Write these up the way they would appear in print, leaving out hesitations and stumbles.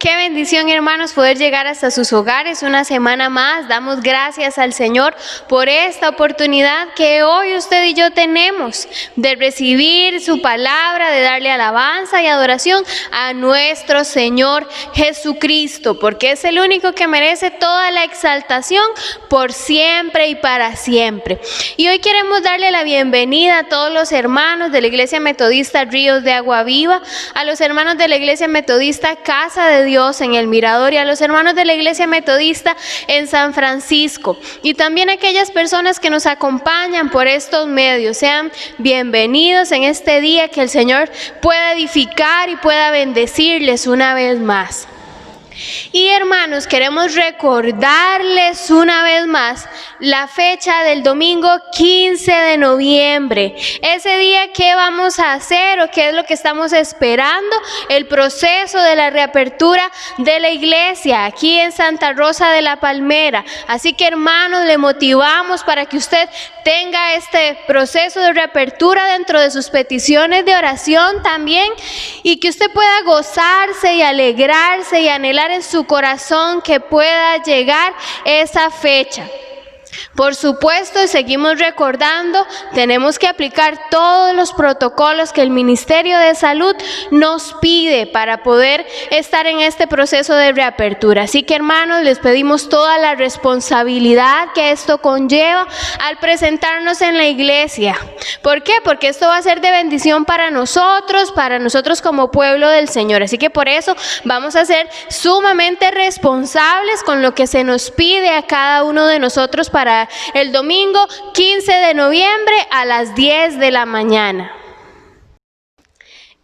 Qué bendición, hermanos, poder llegar hasta sus hogares una semana más. Damos gracias al Señor por esta oportunidad que hoy usted y yo tenemos de recibir su palabra, de darle alabanza y adoración a nuestro Señor Jesucristo, porque es el único que merece toda la exaltación por siempre y para siempre. Y hoy queremos darle la bienvenida a todos los hermanos de la Iglesia Metodista Ríos de Agua Viva, a los hermanos de la Iglesia Metodista Casa de Dios en El Mirador y a los hermanos de la Iglesia Metodista en San Francisco, y también a aquellas personas que nos acompañan por estos medios. Sean bienvenidos en este día, que el Señor pueda edificar y pueda bendecirles una vez más. Y hermanos, queremos recordarles una vez más la fecha del domingo 15 de noviembre. Ese día, ¿qué vamos a hacer o qué es lo que estamos esperando? El proceso de la reapertura de la iglesia aquí en Santa Rosa de la Palmera. Así que, hermanos, le motivamos para que usted tenga este proceso de reapertura dentro de sus peticiones de oración también, y que usted pueda gozarse y alegrarse y anhelar en su corazón que pueda llegar esa fecha. Por supuesto, y seguimos recordando, tenemos que aplicar todos los protocolos que el Ministerio de Salud nos pide para poder estar en este proceso de reapertura. Así que, hermanos, les pedimos toda la responsabilidad que esto conlleva al presentarnos en la iglesia. ¿Por qué? Porque esto va a ser de bendición para nosotros como pueblo del Señor. Así que por eso vamos a ser sumamente responsables con lo que se nos pide a cada uno de nosotros para el domingo 15 de noviembre a las 10 de la mañana.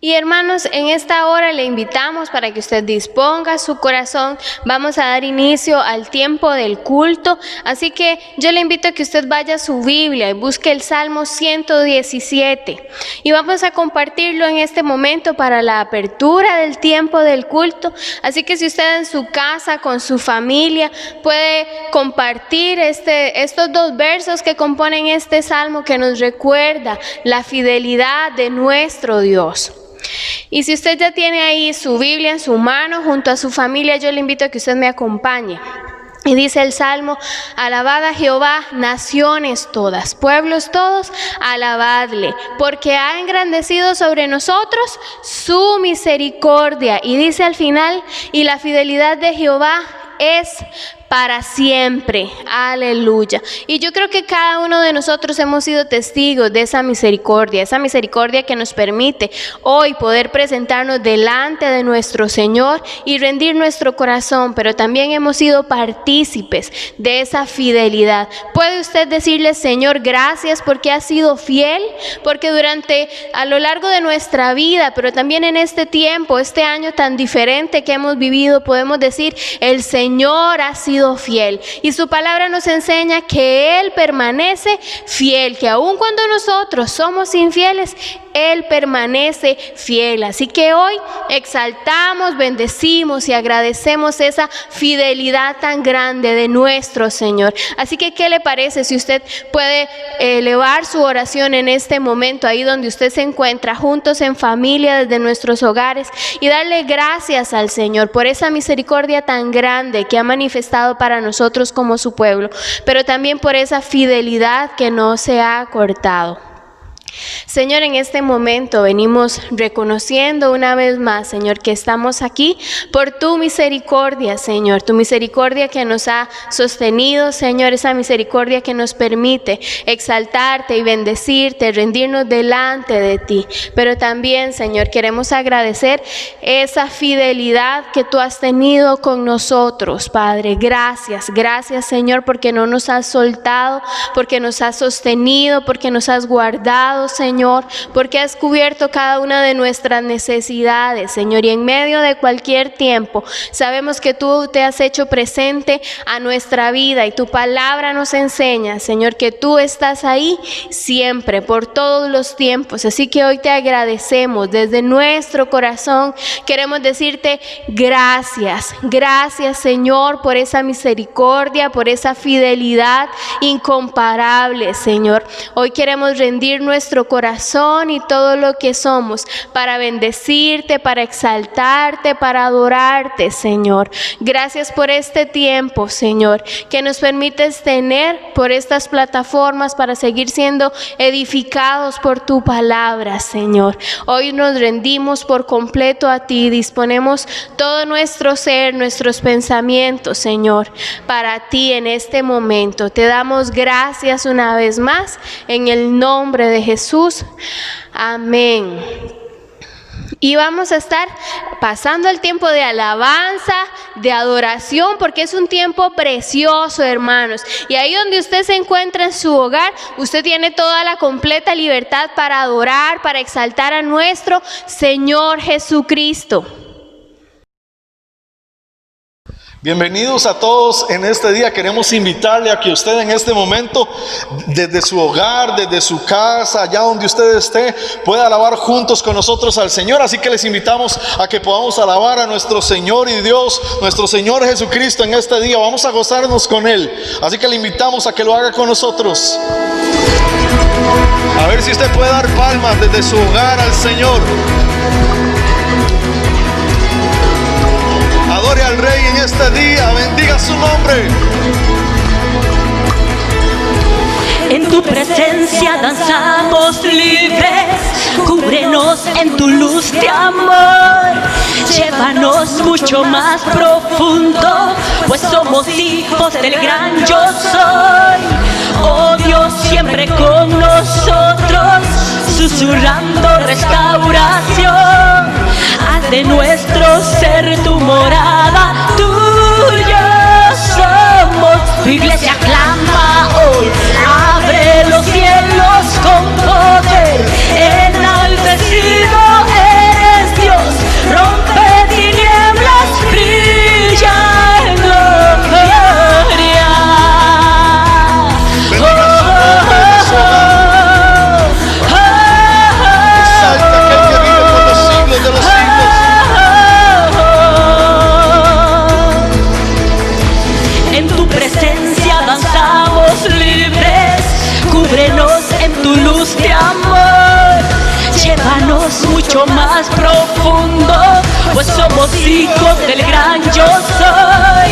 Y hermanos, en esta hora le invitamos para que usted disponga su corazón. Vamos a dar inicio al tiempo del culto, así que yo le invito a que usted vaya a su Biblia y busque el Salmo 117 y vamos a compartirlo en este momento para la apertura del tiempo del culto. Así que si usted en su casa con su familia puede compartir estos dos versos que componen este salmo, que nos recuerda la fidelidad de nuestro Dios. Y si usted ya tiene ahí su Biblia en su mano junto a su familia, yo le invito a que usted me acompañe. Y dice el Salmo: alabad a Jehová, naciones todas, pueblos todos, alabadle, porque ha engrandecido sobre nosotros su misericordia. Y dice al final: y la fidelidad de Jehová es para siempre. Aleluya. Y yo creo que cada uno de nosotros hemos sido testigos de esa misericordia que nos permite hoy poder presentarnos delante de nuestro Señor y rendir nuestro corazón, pero también hemos sido partícipes de esa fidelidad. ¿Puede usted decirle: Señor, gracias porque has sido fiel? Porque a lo largo de nuestra vida, pero también en este tiempo, este año tan diferente que hemos vivido, podemos decir: el Señor ha sido fiel, y su palabra nos enseña que Él permanece fiel, que aun cuando nosotros somos infieles, Él permanece fiel. Así que hoy exaltamos, bendecimos y agradecemos esa fidelidad tan grande de nuestro Señor. Así que, ¿qué le parece si usted puede elevar su oración en este momento, ahí donde usted se encuentra, juntos en familia desde nuestros hogares, y darle gracias al Señor por esa misericordia tan grande que ha manifestado para nosotros como su pueblo, pero también por esa fidelidad que no se ha cortado? Señor, en este momento venimos reconociendo una vez más, Señor, que estamos aquí por tu misericordia, Señor, tu misericordia que nos ha sostenido, Señor, esa misericordia que nos permite exaltarte y bendecirte, rendirnos delante de ti. Pero también, Señor, queremos agradecer esa fidelidad que tú has tenido con nosotros, Padre. Gracias, Señor, porque no nos has soltado, porque nos has sostenido, porque nos has guardado, Señor, porque has cubierto cada una de nuestras necesidades, Señor, y en medio de cualquier tiempo sabemos que tú te has hecho presente a nuestra vida, y tu palabra nos enseña, Señor, que tú estás ahí siempre, por todos los tiempos. Así que hoy te agradecemos desde nuestro corazón. Queremos decirte gracias, Señor, por esa misericordia, por esa fidelidad incomparable, Señor. Hoy queremos rendir nuestro nuestro corazón y todo lo que somos para bendecirte, para exaltarte, para adorarte, Señor. Gracias por este tiempo, Señor, que nos permites tener por estas plataformas para seguir siendo edificados por tu palabra, Señor. Hoy nos rendimos por completo a ti, disponemos todo nuestro ser, nuestros pensamientos, Señor, para ti en este momento. Te damos gracias una vez más en el nombre de Jesús. Amén. Y vamos a estar pasando el tiempo de alabanza, de adoración, porque es un tiempo precioso, hermanos. Y ahí donde usted se encuentra en su hogar, usted tiene toda la completa libertad para adorar, para exaltar a nuestro Señor Jesucristo. Bienvenidos a todos en este día. Queremos invitarle a que usted en este momento, desde su hogar, desde su casa, allá donde usted esté, pueda alabar juntos con nosotros al Señor. Así que les invitamos a que podamos alabar a nuestro Señor y Dios, nuestro Señor Jesucristo en este día. Vamos a gozarnos con Él. Así que le invitamos a que lo haga con nosotros. A ver si usted puede dar palmas desde su hogar al Señor. Adore al Rey en este día, bendiga su nombre. En tu presencia danzamos libres, cúbrenos en tu luz de amor. Llévanos mucho más profundo, pues somos hijos del gran yo soy. Oh Dios, siempre con nosotros, susurrando restauración. Haz de nuestro ser tu morada, tuyo somos. Tu iglesia clama hoy, abre los cielos con poder. Enaltecido eres Dios, rompe tinieblas, brilla en gloria. Tu luz de amor, llévanos mucho más profundo, pues somos hijos del gran yo soy.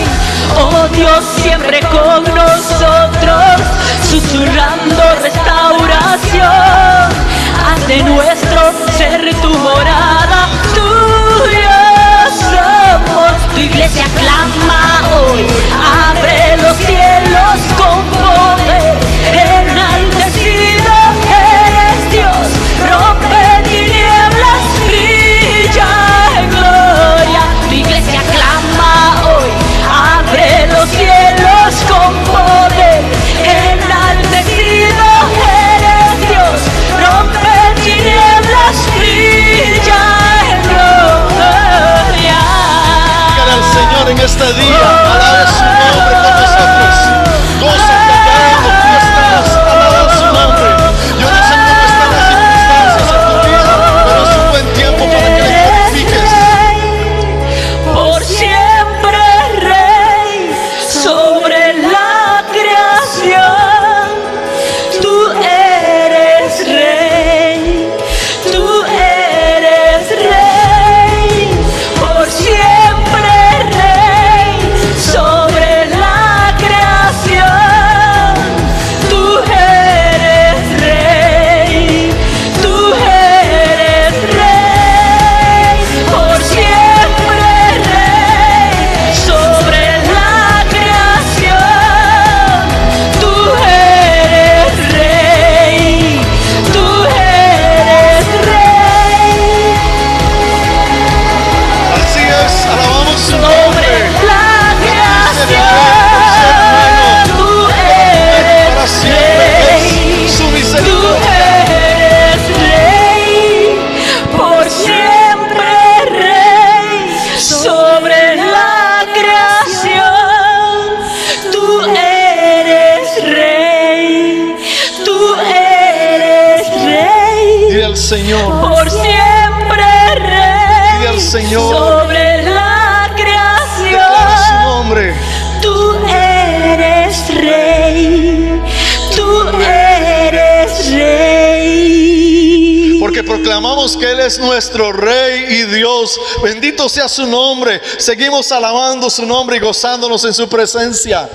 Oh Dios, siempre con nosotros, susurrando restauración. Haz de nuestro ser tu morada, tuyo somos. Tu iglesia clama hoy, abre los cielos con poder. Enaltecido eres Dios, rompe tinieblas, brilla en gloria. Tu iglesia clama hoy, abre los cielos con poder. Enaltecido eres Dios, rompe tinieblas, brilla en gloria. Dígale al Señor en este día, alabe su nombre con nosotros. Goza cantando, fiestas, alaba su nombre. Yo no sé cómo están las circunstancias en tu vida, pero es un buen tiempo para que le glorifiques. Por siempre Rey sobre la creación, tú eres Rey, tú eres Rey. Por siempre Rey sobre la creación, tú eres Rey, tú eres Rey. Por siempre Rey sobre la creación, tú eres Rey, tú eres Rey. Así es, alabamos su nombre. Sobre la creación, tú eres Rey, Su tú misericordia. eres Rey, por siempre Rey, sobre la creación, tú eres Rey, tú eres Rey, Dile al Señor, por siempre Rey, dile al Señor, sobre la declara su creación. nombre. Tú eres Rey, tú eres Rey. porque proclamamos que Él es nuestro Rey y Dios. Bendito sea su nombre. Seguimos alabando su nombre y gozándonos en su presencia.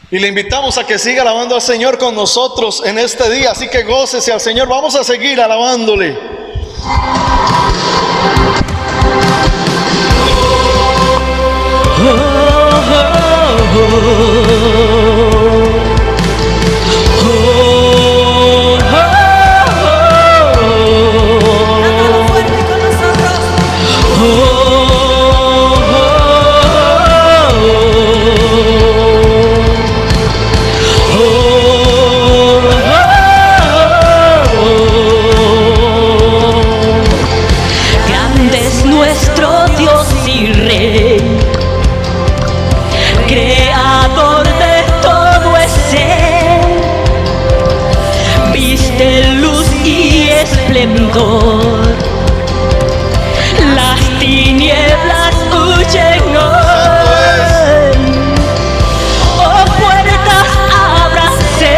Y le invitamos a que siga alabando al Señor con nosotros en este día. Así que gócese al Señor. Vamos a seguir alabándole. Cántalo fuerte con nosotros. Grande es nuestro Dios y Rey, creador de todo es Él. Viste luz y esplendor, las tinieblas huyen hoy. Oh, puertas, ábranse,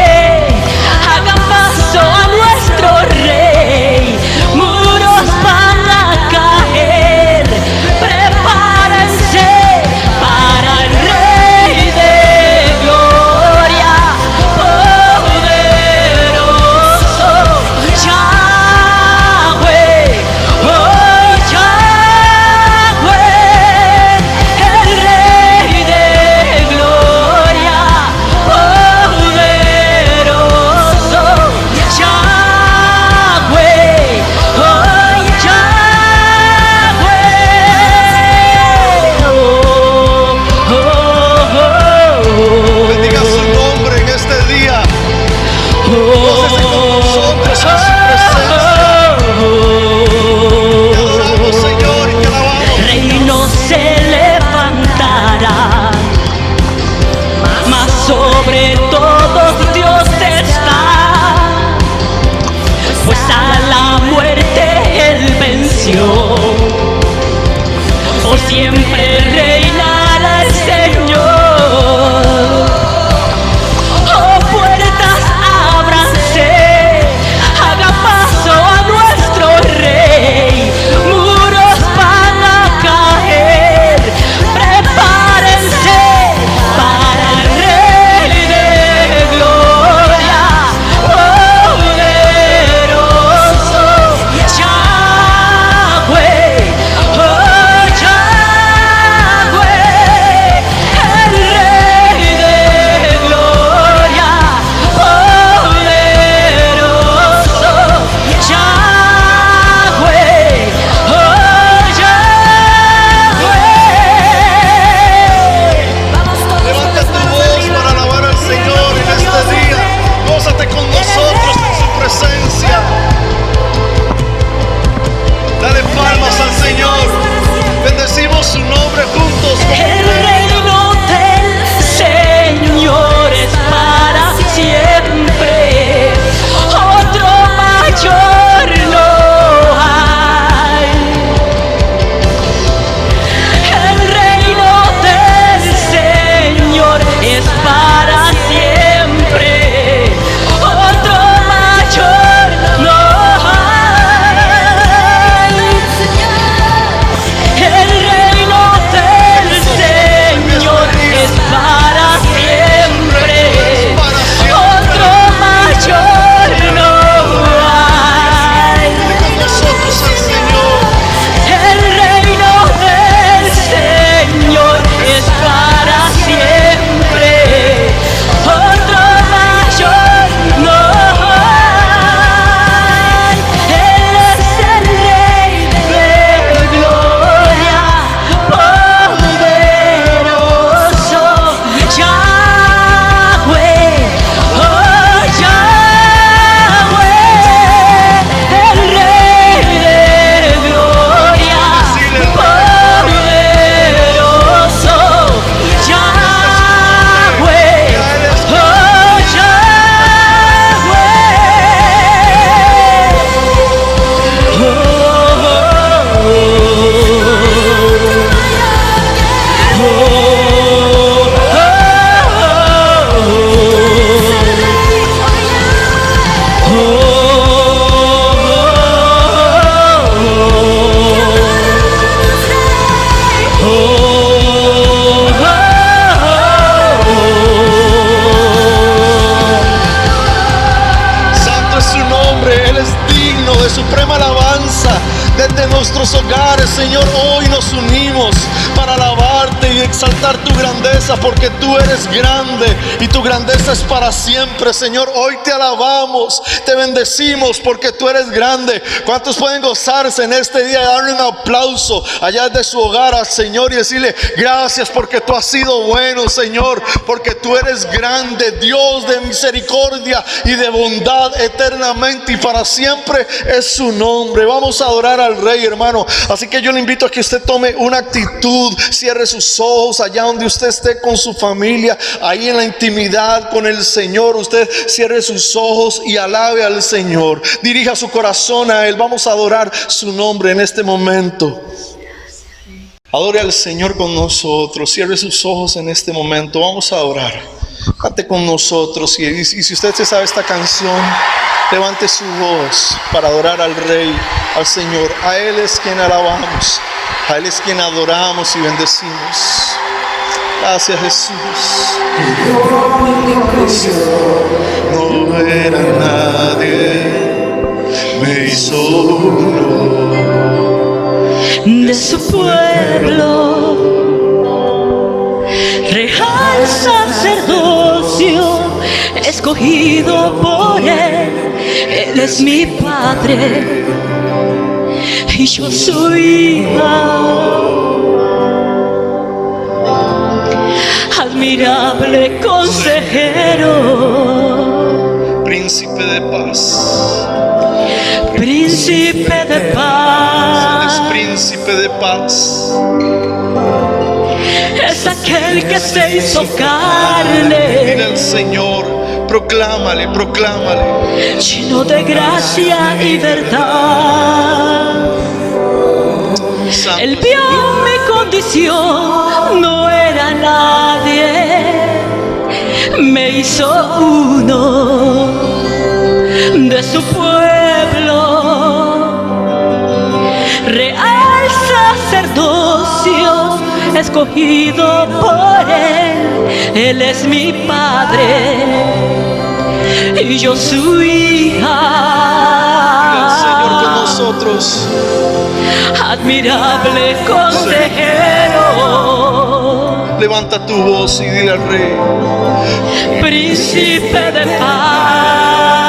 hagan paso a nuestro Rey. Muros van a caer, prepárense para el Rey de gloria. Poderoso Yahweh, de suprema alabanza. Desde nuestros hogares, Señor, hoy nos unimos para alabarte y exaltar tu grandeza, porque tú eres grande y tu grandeza es para siempre, Señor. Hoy te alabamos, te bendecimos porque tú eres grande. ¿Cuántos pueden gozarse en este día y darle un aplauso allá desde su hogar al Señor y decirle gracias porque tú has sido bueno, Señor, porque tú eres grande, Dios de misericordia y de bondad eternamente y para siempre es su nombre? Vamos a adorar al Rey, hermano. Así que yo le invito a que usted tome una actitud, cierre sus ojos allá donde usted esté con su familia, ahí en la intimidad con el Señor. Usted cierre sus ojos y alabe al Señor, dirija su corazón a Él. Vamos a adorar su nombre en este momento. Adore al Señor con nosotros, cierre sus ojos en este momento. Vamos a adorar, cante con nosotros y si usted se sabe esta canción, levante su voz para adorar al Rey, al Señor. A Él es quien alabamos, a Él es quien adoramos y bendecimos. Gracias, Jesús. No era nadie, me hizo uno de su pueblo, real sacerdocio, escogido por Él. Él es mi Padre y yo soy hija. Admirable consejero, príncipe de paz, príncipe de es paz, príncipe de paz. es aquel que se hizo Dile carne, al Señor, proclámale, proclámale. lleno de gracia y verdad. Santo Él vio mi condición, no era nadie, me hizo uno de su pueblo, real sacerdocio, escogido por Él. Él es mi Padre y yo su hija. el Señor con nosotros. Admirable consejero, Levanta tu voz y dile al Rey. príncipe de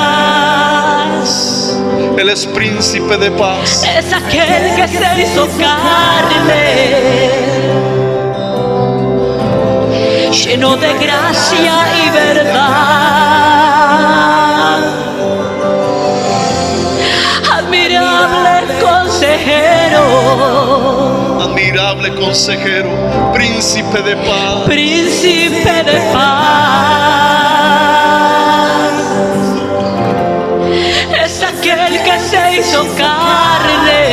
paz, Él es príncipe de paz. es aquel que se hizo carne, lleno de gracia y verdad. Admirable consejero, Admirable consejero, príncipe de paz. príncipe de paz, es aquel que se hizo carne,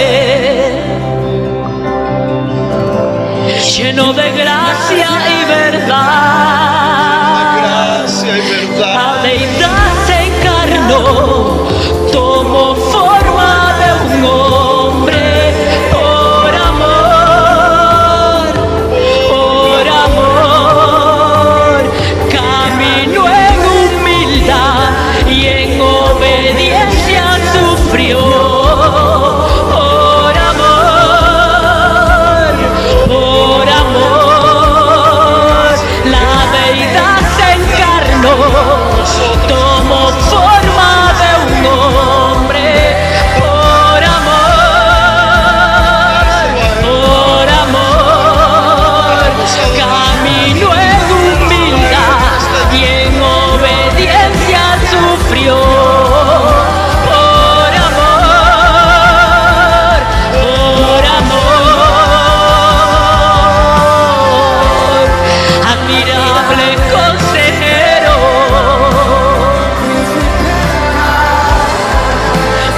lleno de gracia y verdad. Gracia y verdad. La deidad se encarnó, tomó forma de un hombre, por amor, caminó en humildad y en obediencia sufrió. Por amor, la deidad se encarnó, tomó forma de un hombre, por amor, caminó en humildad y en obediencia sufrió. Por amor, admirable consejero,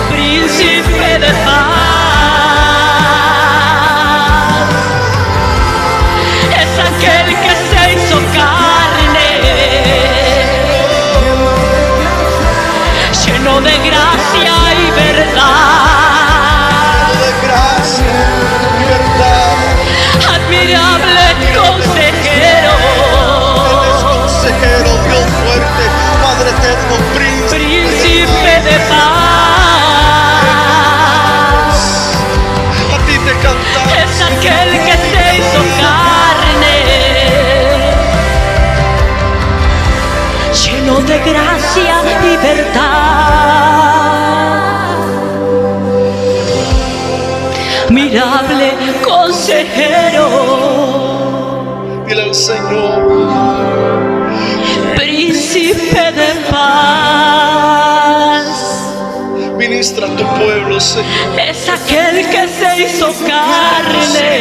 príncipe de paz, es aquel que se hizo carne, lleno de gracia y verdad. De gracia y verdad. Admirable Él consejero, es consejero, Dios fuerte, Padre eterno, príncipe. príncipe de paz, libertad. Admirable consejero, Dile al Señor. príncipe de paz. Ministra a tu pueblo, Señor. Es aquel que se hizo carne,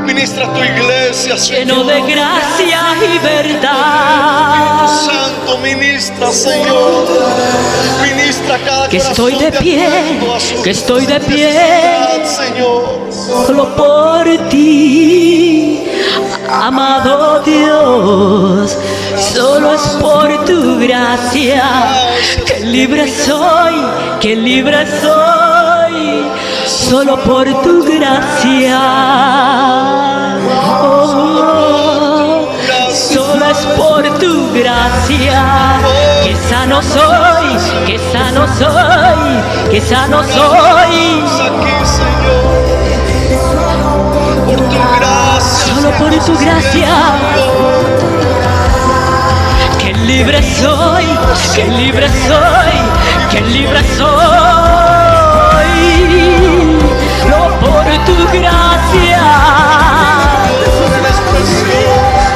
Ministra a tu iglesia, lleno Señor. de gracia y Espíritu verdad. Santo, ministra, Señor. Ministra a cada Que estoy corazón de pie, acuerdo a su que estoy de pie. necesidad, Señor. Solo por ti, amado Dios, solo es por tu gracia que libre soy, que libre soy, solo por tu gracia. Oh, solo es por tu gracia que sano soy, que sano soy, que sano soy. Aquí, Señor. Por tu gracia. Solo por tu gracia, que libre soy, que libre soy, que libre soy. Solo por tu gracia, Eres precioso.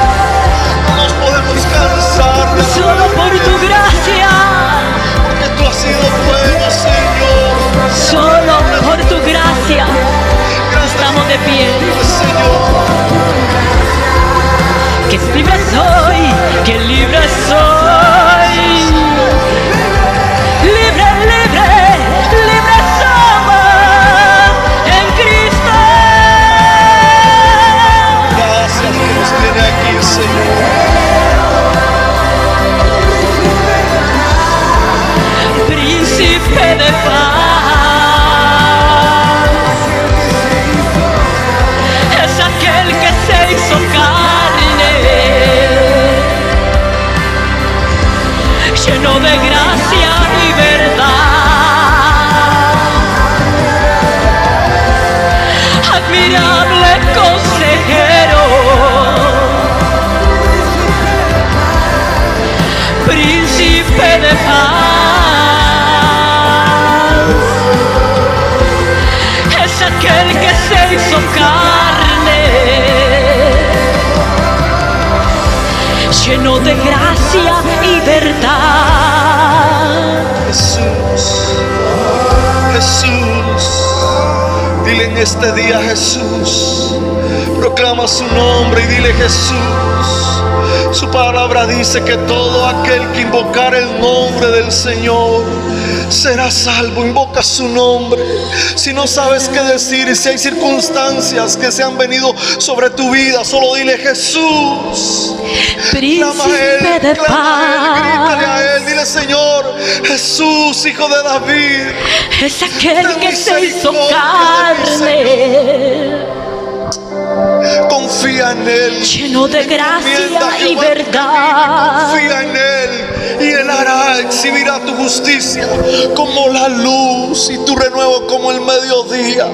No nos podemos cansar de solo por tu gracia, que tú has sido bueno, Señor. solo por tu gracia. Estamos de pie. Señor. Que libre soy, que libre soy. Libre, libre, libre somos en Cristo. Gracias que nos tiene aquí, Señor. Príncipe de paz. Es aquel que se hizo carne, lleno de gracia y verdad. Admirable consejero, príncipe de paz. Es aquel que se hizo carne, lleno de gracia y verdad. Jesús, Jesús, dile en este día Jesús, proclama su nombre y dile Jesús. Su palabra dice que todo aquel que invocar el nombre del Señor será salvo. Invoca su nombre. Si no sabes qué decir y si hay circunstancias que se han venido sobre tu vida, solo dile Jesús. Clama a Él, Príncipe de clama a Él, grítale a paz. Él, dile Señor, Jesús, Hijo de David. Es aquel Ten que se hizo misericordia de mí, carne, confía en Él. lleno de gracia Encomienda a y Jehová tu camino y verdad. confía en Él y Él hará, exhibirá tu justicia como la luz y tu renuevo como el mediodía.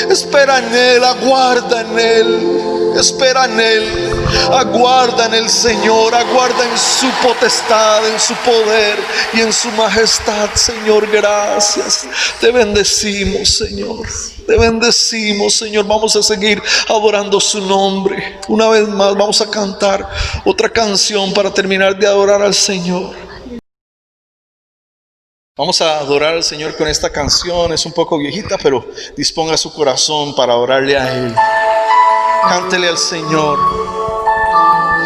Espera en Él, aguarda en Él, espera en Él, aguarda en el Señor, aguarda en su potestad, en su poder y en su majestad. Señor, gracias, te bendecimos, Señor. Te bendecimos, Señor. Vamos a seguir adorando su nombre. Una vez más vamos a cantar otra canción para terminar de adorar al Señor. Vamos a adorar al Señor con esta canción. Es un poco viejita, pero disponga su corazón para adorarle a Él. Cántele al Señor.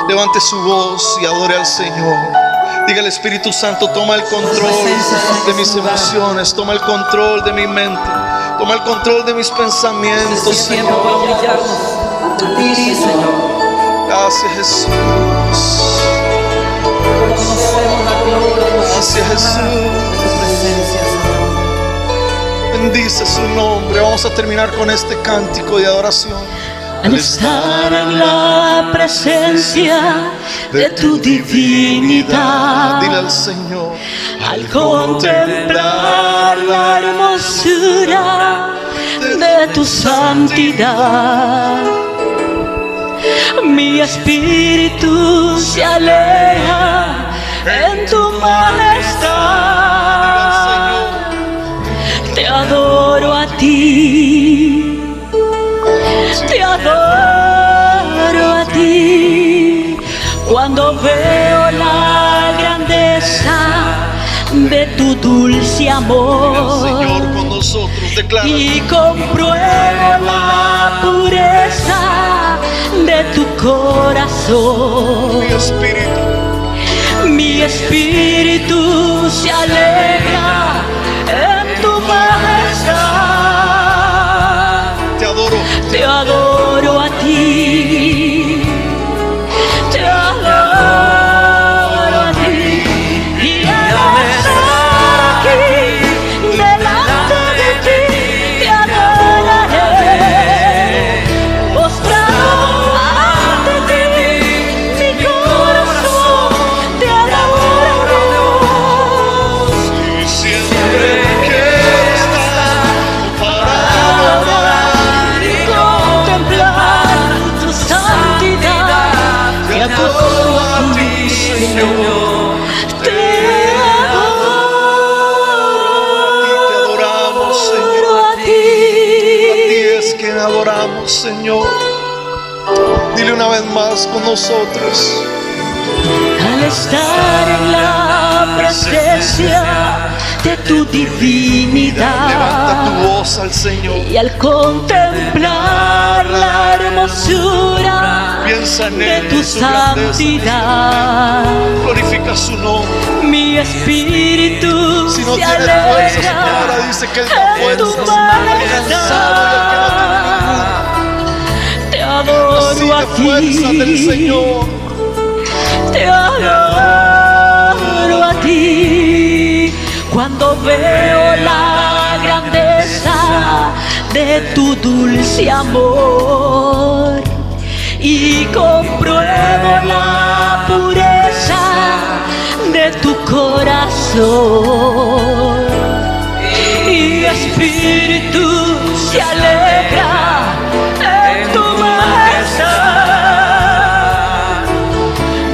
Levante su voz y adore al Señor. Diga al Espíritu Santo, toma el control de mis emociones, toma el control de mi mente, toma el control de mis pensamientos, Este tiempo Señor. para humillarnos ante ti, Señor. Gracias, Jesús. Conocemos la gloria y Gracias, Jesús. de tu presencia, Señor. Bendice su nombre. Vamos a terminar con este cántico de adoración. Al estar en la presencia de tu divinidad, Dile al Señor. al contemplar la hermosura de tu santidad, mi espíritu se aleja en tu majestad. Te adoro a ti, te adoro a ti. Cuando veo la grandeza de tu dulce amor, Señor con nosotros, declara. y compruebo la pureza de tu corazón. Mi espíritu se alegra en tu majestad. Te adoro a ti, te adoro a ti. Y al estar aquí delante de ti, te adoraré. Postrado ante ti, mi corazón te adora, Dios. Y siempre quiero estar para adorar Y contemplar tu santidad. Te adoro a ti, Señor. Te adoramos, Señor. adoro a A ti ti. es quien adoramos, Señor. Dile una vez más con nosotros. Al estar en la presencia de tu Levanta divinidad tu voz al Señor. y al contemplar la hermosura Piensa en de Él, tu en su grandeza. santidad, Glorifica su nombre. mi espíritu Si no se tienes fuerza, su alegra palabra dice que Él da en tu fuerzas al cansado y al que no tiene ninguna. Te adoro Así a de fuerza del ti, Señor. te adoro a ti. Cuando veo la grandeza de tu dulce amor y compruebo la pureza de tu corazón, y espíritu se alegra en tu majestad.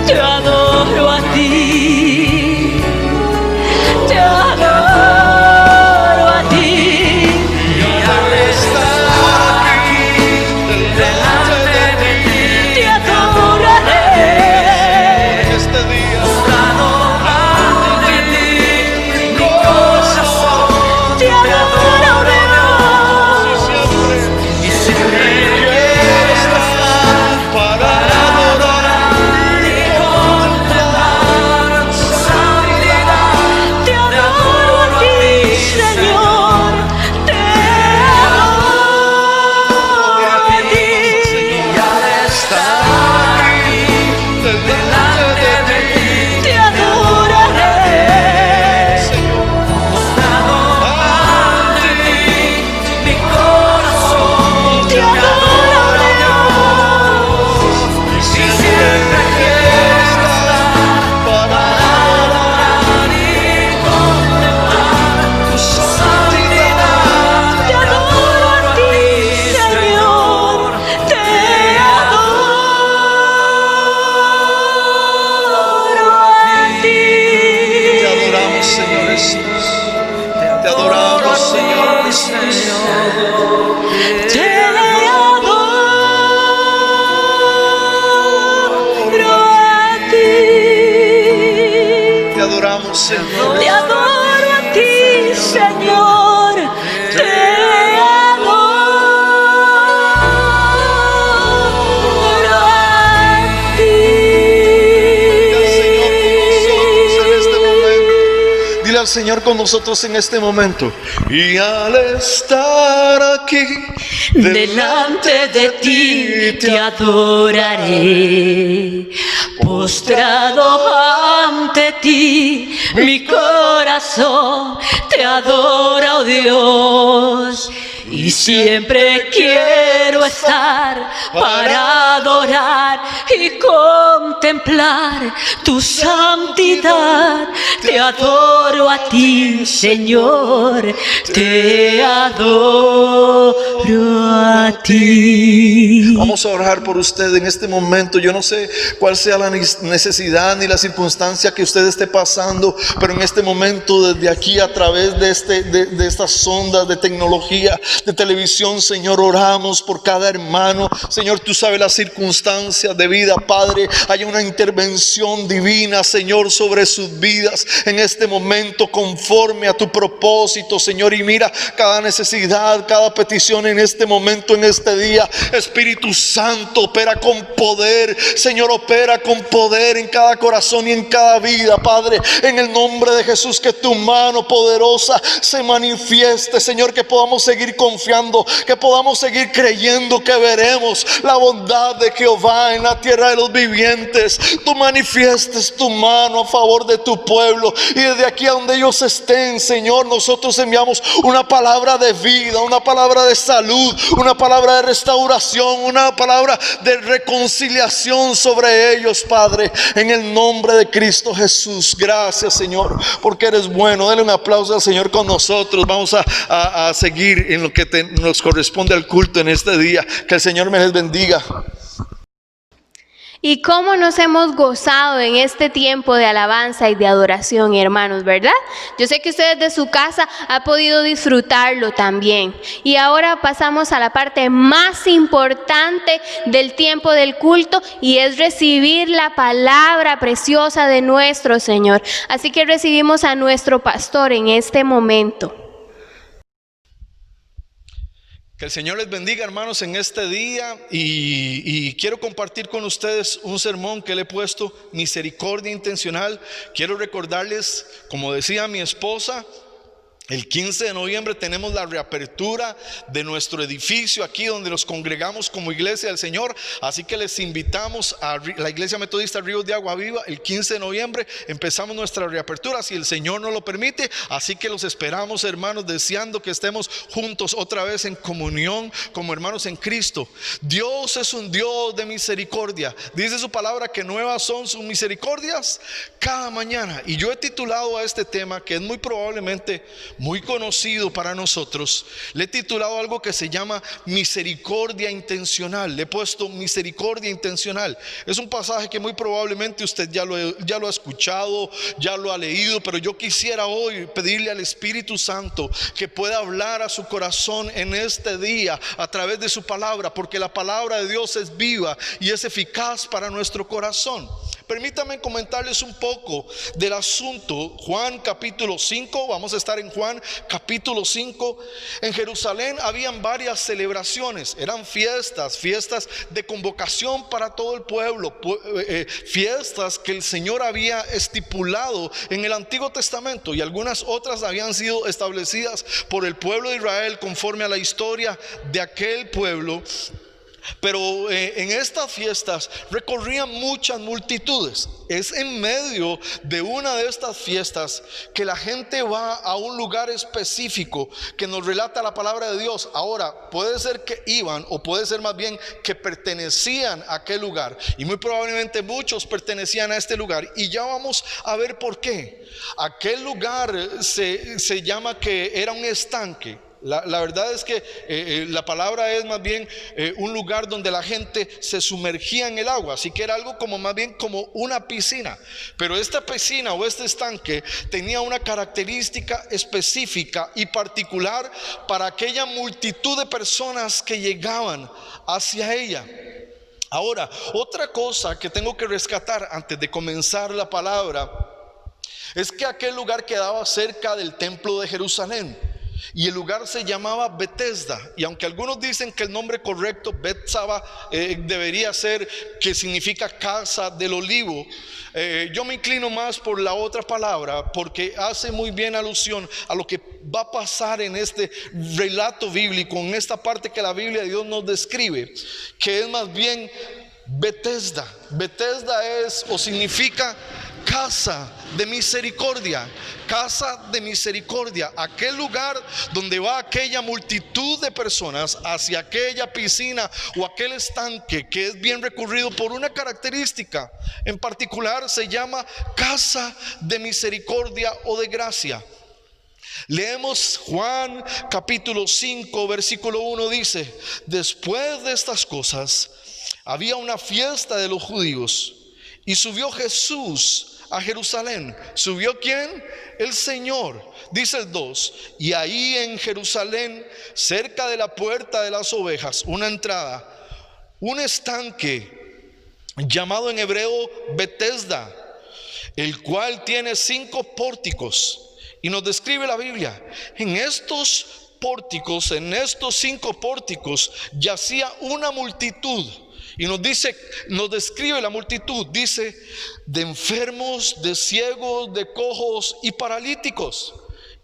Te adoro a ti, te adoro a ti. Y al estar aquí delante de ti Te adoraré. en este día, Te adoro, y siempre quiero estar para adorar y contemplar su santidad. te adoro a ti, Señor. Te adoro a ti. Y al estar aquí delante de ti, Te adoraré. Señor, Te adoro, y siempre quiero estar para adorar y contemplar tu santidad. te adoro a ti, Señor. Te adoro a ti. Te adoramos, Señor Jesús. Te adoramos, Señor Jesús. Te adoro a ti. Te adoramos, Señor. Te adoro a ti, Señor. Te adoro a ti. Dile al Señor con nosotros en este momento. Y al estar aquí Delante de ti te adoraré, postrado ante ti, mi corazón te adora, oh Dios, y siempre quiero quiero estar para adorar y contemplar tu santidad. Te adoro a ti, Señor, te adoro a ti. Vamos a orar por usted en este momento. Yo no sé cuál sea la necesidad ni la circunstancia que usted esté pasando, pero en este momento, desde aquí, a través de estas ondas de tecnología, de televisión, Señor, oramos por cada hermano. Señor, tú sabes las circunstancias de vida, Padre. Hay una intervención divina, Señor, sobre sus vidas en este momento, conforme a tu propósito, Señor. Y mira cada necesidad, cada petición en este momento, en este día. Espíritu Santo, opera con poder, Señor, opera con poder en cada corazón y en cada vida, Padre, en el nombre de Jesús. Que tu mano poderosa se manifieste, Señor, que podamos seguir confiando, que podamos seguir creyendo que veremos la bondad de Jehová en la tierra de los vivientes. Tú manifiestes tu mano a favor de tu pueblo, y desde aquí a donde ellos estén, Señor, nosotros enviamos una palabra de vida, una palabra de salud, una palabra de restauración, una palabra de reconciliación sobre ellos, Padre, en el nombre de Cristo Jesús. Gracias, Señor, porque eres bueno. Denle un aplauso al Señor con nosotros. Vamos a seguir en lo que nos corresponde al culto en este día. Que el Señor me les bendiga. Y cómo nos hemos gozado en este tiempo de alabanza y de adoración, hermanos, ¿verdad? Yo sé que ustedes de su casa han podido disfrutarlo también. Y ahora pasamos a la parte más importante del tiempo del culto, y es recibir la palabra preciosa de nuestro Señor. Así que recibimos a nuestro pastor en este momento. Que el Señor les bendiga, hermanos, en este día, y quiero compartir con ustedes un sermón que le he puesto misericordia intencional. Quiero recordarles, como decía mi esposa, el 15 de noviembre tenemos la reapertura de nuestro edificio aquí donde nos congregamos como iglesia del Señor. Así que les invitamos a la Iglesia Metodista Ríos de Agua Viva. El 15 de noviembre empezamos nuestra reapertura, si el Señor nos lo permite. Así que los esperamos, hermanos, deseando que estemos juntos otra vez en comunión como hermanos en Cristo. Dios es un Dios de misericordia. Dice su palabra que nuevas son sus misericordias cada mañana. Y yo he titulado a este tema, que es muy probablemente muy conocido para nosotros, le he titulado algo que se llama misericordia intencional. Le he puesto misericordia intencional. Es un pasaje que muy probablemente usted ya lo ha escuchado, ya lo ha leído, pero yo quisiera hoy pedirle al Espíritu Santo que pueda hablar a su corazón en este día a través de su palabra, porque la palabra de Dios es viva y es eficaz para nuestro corazón. Permítanme comentarles un poco del asunto. Juan capítulo 5, vamos a estar en Juan capítulo 5. En Jerusalén habían varias celebraciones, eran fiestas de convocación para todo el pueblo, fiestas que el Señor había estipulado en el Antiguo Testamento, y algunas otras habían sido establecidas por el pueblo de Israel conforme a la historia de aquel pueblo. Pero en estas fiestas recorrían muchas multitudes. Es en medio de una de estas fiestas que la gente va a un lugar específico que nos relata la palabra de Dios. Ahora, puede ser que iban, o puede ser más bien que pertenecían a aquel lugar, y muy probablemente muchos pertenecían a este lugar, y ya vamos a ver por qué. Aquel lugar se llama que era un estanque. La verdad es que la palabra es más bien un lugar donde la gente se sumergía en el agua. Así que era algo como más bien como una piscina. Pero esta piscina o este estanque tenía una característica específica y particular para aquella multitud de personas que llegaban hacia ella. Ahora, otra cosa que tengo que rescatar antes de comenzar la palabra es que aquel lugar quedaba cerca del templo de Jerusalén. Y el lugar se llamaba Betesda. Y aunque algunos dicen que el nombre correcto, Betsaba, debería ser, que significa casa del olivo, yo me inclino más por la otra palabra, porque hace muy bien alusión a lo que va a pasar en este relato bíblico, en esta parte que la Biblia de Dios nos describe, que es más bien Betesda. Betesda es o significa casa de misericordia. Casa de misericordia, aquel lugar donde va aquella multitud de personas hacia aquella piscina o aquel estanque que es bien recurrido por una característica en particular. Se llama casa de misericordia o de gracia. Leemos Juan capítulo 5 versículo 1, dice: después de estas cosas había una fiesta de los judíos y subió Jesús a Jerusalén. ¿Subió quién? El Señor. Dice el 2: y ahí en Jerusalén, cerca de la puerta de las ovejas, una entrada, un estanque llamado en hebreo Betesda, el cual tiene 5 pórticos. Y nos describe la Biblia: en estos pórticos, en estos 5 pórticos, yacía una multitud. Y nos describe la multitud, dice, de enfermos, de ciegos, de cojos y paralíticos.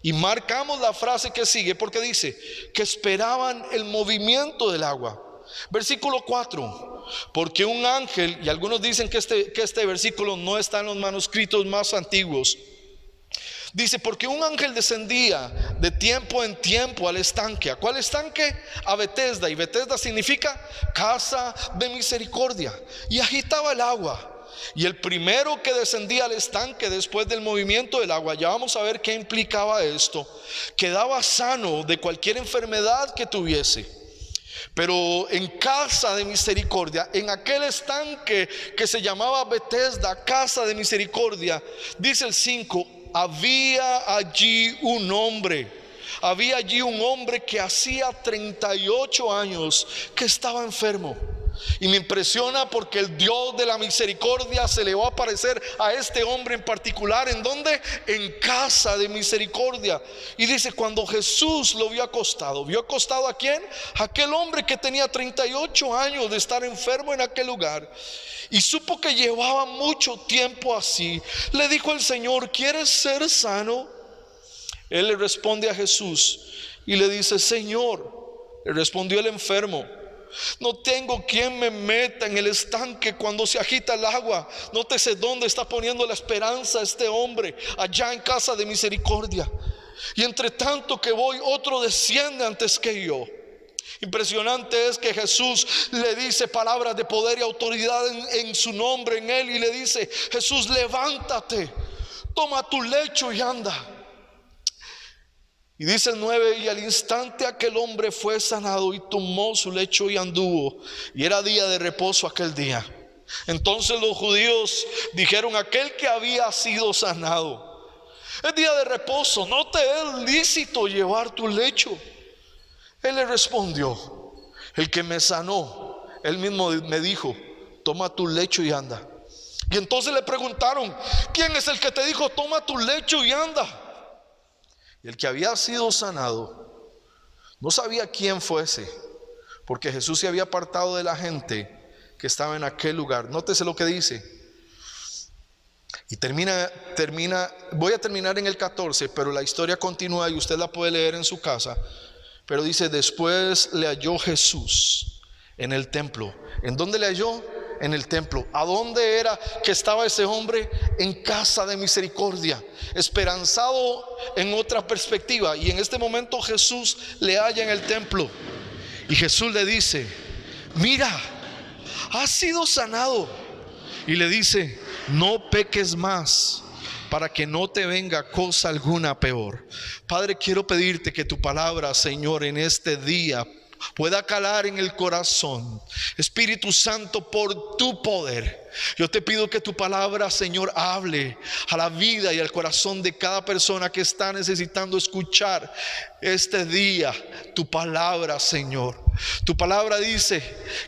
Y marcamos la frase que sigue, porque dice que esperaban el movimiento del agua. Versículo 4: porque un ángel, y algunos dicen que este versículo no está en los manuscritos más antiguos. Dice: porque un ángel descendía de tiempo en tiempo al estanque. ¿A cuál estanque? A Betesda. Y Betesda significa casa de misericordia. Y agitaba el agua. Y el primero que descendía al estanque después del movimiento del agua, ya vamos a ver qué implicaba esto, quedaba sano de cualquier enfermedad que tuviese. Pero en casa de misericordia, en aquel estanque que se llamaba Betesda, casa de misericordia, dice el 5: había allí un hombre que hacía 38 años que estaba enfermo. Y me impresiona porque el Dios de la misericordia se le va a aparecer a este hombre en particular. ¿En dónde? En casa de misericordia. Y dice: cuando Jesús lo vio acostado ¿a quién? Aquel hombre que tenía 38 años de estar enfermo en aquel lugar, y supo que llevaba mucho tiempo así, le dijo el Señor: ¿quieres ser sano? Él le responde a Jesús y le dice: Señor, le respondió el enfermo, no tengo quien me meta en el estanque cuando se agita el agua. Nótese dónde está poniendo la esperanza este hombre: allá en casa de misericordia. Y entre tanto que voy, otro desciende antes que yo. Impresionante es que Jesús le dice palabras de poder y autoridad en su nombre, en él, y le dice: Jesús, levántate, toma tu lecho y anda. Y dice el 9: y al instante aquel hombre fue sanado y tomó su lecho y anduvo. Y era día de reposo aquel día. Entonces los judíos dijeron: aquel que había sido sanado, es día de reposo, no te es lícito llevar tu lecho. Él le respondió: el que me sanó, él mismo me dijo: toma tu lecho y anda. Y entonces le preguntaron: ¿quién es el que te dijo toma tu lecho y anda? Y el que había sido sanado no sabía quién fuese, porque Jesús se había apartado de la gente que estaba en aquel lugar. Nótese lo que dice. Y termina, voy a terminar en el 14, pero la historia continúa y usted la puede leer en su casa. Pero dice: después le halló Jesús en el templo. ¿En dónde le halló? En el templo. ¿A dónde era que estaba ese hombre? En casa de misericordia, esperanzado en otra perspectiva. Y en este momento Jesús le halla en el templo. Y Jesús le dice: mira, has sido sanado. Y le dice: no peques más, para que no te venga cosa alguna peor. Padre, quiero pedirte que tu palabra, Señor, en este día pueda calar en el corazón. Espíritu Santo, por tu poder, yo te pido que tu palabra, Señor, hable a la vida y al corazón de cada persona que está necesitando escuchar este día tu palabra, Señor. Tu palabra dice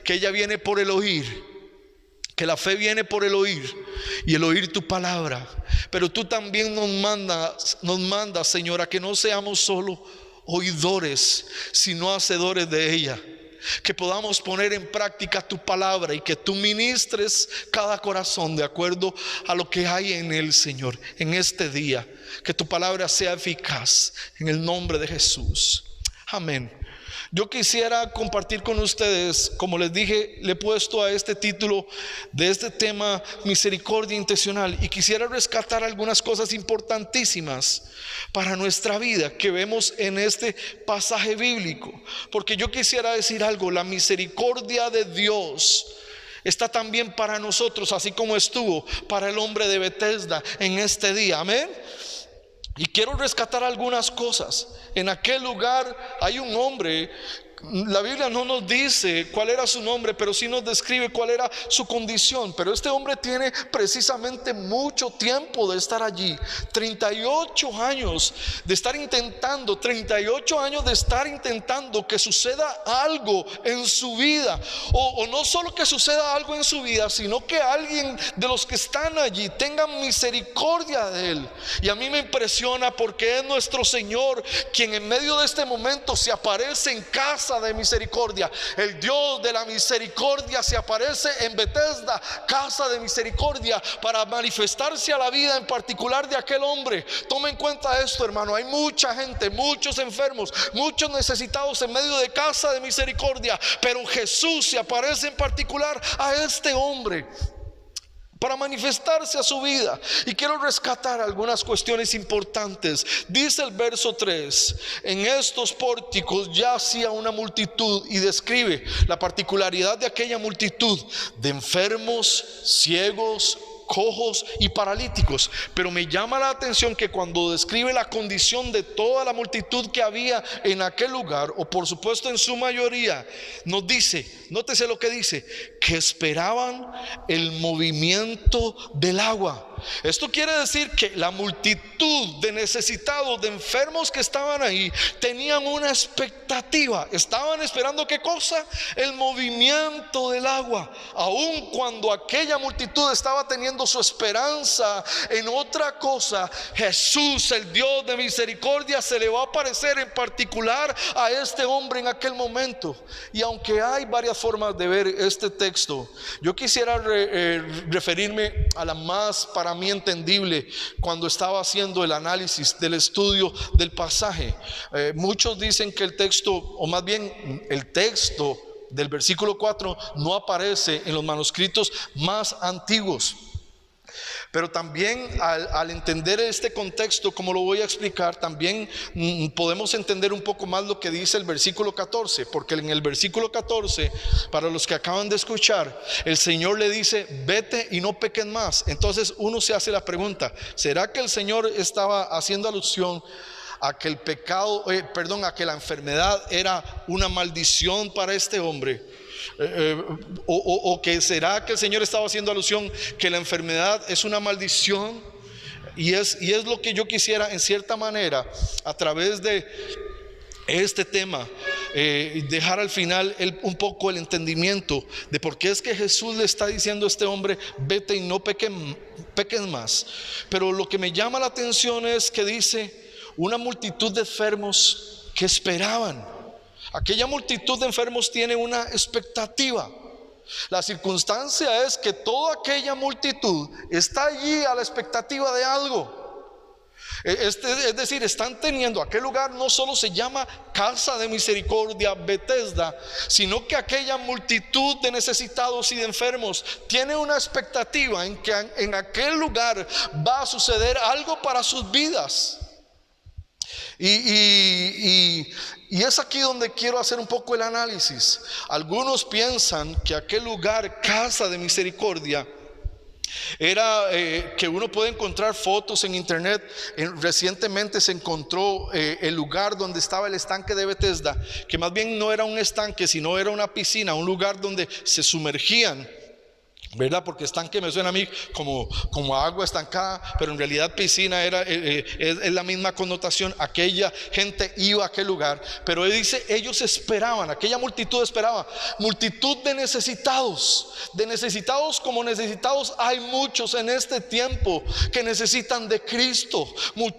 que ella viene por el oír, que la fe viene por el oír y el oír tu palabra. Pero tú también nos mandas, Señor, a que no seamos solo oidores, sino hacedores de ella. Que podamos poner en práctica tu palabra y que tú ministres cada corazón de acuerdo a lo que hay en él, Señor, en este día. Que tu palabra sea eficaz en el nombre de Jesús. Amén. Yo quisiera compartir con ustedes, como les dije, le he puesto a este título de este tema misericordia intencional, y quisiera rescatar algunas cosas importantísimas para nuestra vida que vemos en este pasaje bíblico, porque yo quisiera decir algo: la misericordia de Dios está también para nosotros, así como estuvo para el hombre de Betesda en este día. Amén. Y quiero rescatar algunas cosas. En aquel lugar hay un hombre. La Biblia no nos dice cuál era su nombre, pero sí nos describe cuál era su condición. Pero este hombre tiene precisamente mucho tiempo de estar allí. 38 años de estar intentando, 38 años de estar intentando que suceda algo en su vida. O no solo que suceda algo en su vida, sino que alguien de los que están allí tenga misericordia de él. Y a mí me impresiona porque es nuestro Señor quien en medio de este momento se aparece en casa de misericordia. El Dios de la misericordia se aparece en Betesda, casa de misericordia, para manifestarse a la vida en particular de aquel hombre. Toma en cuenta esto, hermano: hay mucha gente, muchos enfermos, muchos necesitados en medio de casa de misericordia, pero Jesús se aparece en particular a este hombre para manifestarse a su vida. Y quiero rescatar algunas cuestiones importantes. Dice el verso 3: en estos pórticos yacía una multitud, y describe la particularidad de aquella multitud de enfermos, ciegos, cojos y paralíticos. Pero me llama la atención que cuando describe la condición de toda la multitud que había en aquel lugar, o por supuesto en su mayoría, nos dice, nótese lo que dice, que esperaban el movimiento del agua. Esto quiere decir que la multitud de necesitados, de enfermos que estaban ahí, tenían una expectativa. Estaban esperando ¿qué cosa? El movimiento del agua. Aun cuando aquella multitud estaba teniendo su esperanza en otra cosa, Jesús, el Dios de misericordia, se le va a aparecer en particular a este hombre en aquel momento. Y aunque hay varias formas de ver este texto, yo quisiera referirme a la más, para mí, entendible cuando estaba haciendo el análisis del estudio del pasaje. Muchos dicen que el texto, o más bien el texto del versículo 4, no aparece en los manuscritos más antiguos. Pero también al entender este contexto, como lo voy a explicar, también podemos entender un poco más lo que dice el versículo 14. Porque en el versículo 14, para los que acaban de escuchar, el Señor le dice: vete y no pequen más. Entonces uno se hace la pregunta: ¿será que el Señor estaba haciendo alusión a que el pecado, a que la enfermedad era una maldición para este hombre? O que será que el Señor estaba haciendo alusión que la enfermedad es una maldición? Y es lo que yo quisiera, en cierta manera, a través de este tema, dejar al final un poco el entendimiento de por qué es que Jesús le está diciendo a este hombre: vete y no pequen más. Pero lo que me llama la atención es que dice: una multitud de enfermos que esperaban. Aquella multitud de enfermos tiene una expectativa. La circunstancia es que toda aquella multitud está allí a la expectativa de algo. Es decir, están teniendo, aquel lugar no solo se llama casa de misericordia, Betesda, sino que aquella multitud de necesitados y de enfermos tiene una expectativa en que en aquel lugar va a suceder algo para sus vidas. Y es aquí donde quiero hacer un poco el análisis. Algunos piensan que aquel lugar, casa de misericordia, era que uno puede encontrar fotos en internet. Recientemente se encontró el lugar donde estaba el estanque de Betesda, que más bien no era un estanque, sino era una piscina, un lugar donde se sumergían, ¿verdad? Porque estanque me suena a mí como agua estancada, pero en realidad piscina es la misma connotación. Aquella gente iba a aquel lugar, pero él dice: ellos esperaban, aquella multitud esperaba. Multitud de necesitados como necesitados hay muchos en este tiempo que necesitan de Cristo.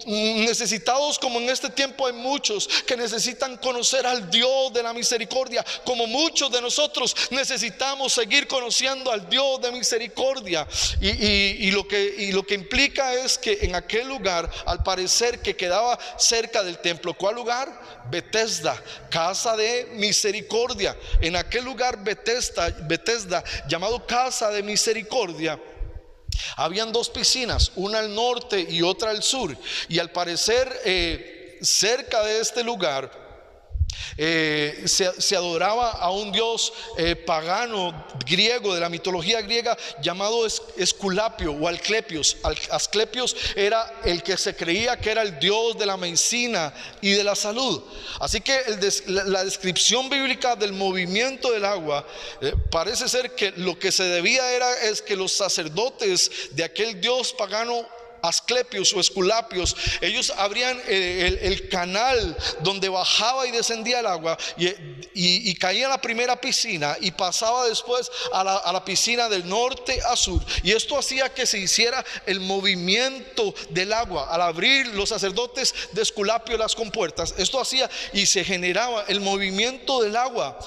Necesitados como en este tiempo hay muchos que necesitan conocer al Dios de la misericordia, como muchos de nosotros necesitamos seguir conociendo al Dios de misericordia. Y lo que implica es que en aquel lugar, al parecer que quedaba cerca del templo, ¿cuál lugar? Betesda, casa de misericordia. En aquel lugar Betesda, llamado casa de misericordia, habían dos piscinas, una al norte y otra al sur. Y al parecer cerca de este lugar se adoraba a un dios pagano griego, de la mitología griega, llamado Esculapio o Asclepios. Asclepios era el que se creía que era el dios de la medicina y de la salud. Así que la descripción bíblica del movimiento del agua parece ser que lo que se debía es que los sacerdotes de aquel dios pagano Asclepios o Esculapios, ellos abrían el canal donde bajaba y descendía el agua y caía en la primera piscina y pasaba después a la piscina del norte a sur. Y esto hacía que se hiciera el movimiento del agua. Al abrir los sacerdotes de Esculapio las compuertas, esto hacía y se generaba el movimiento del agua.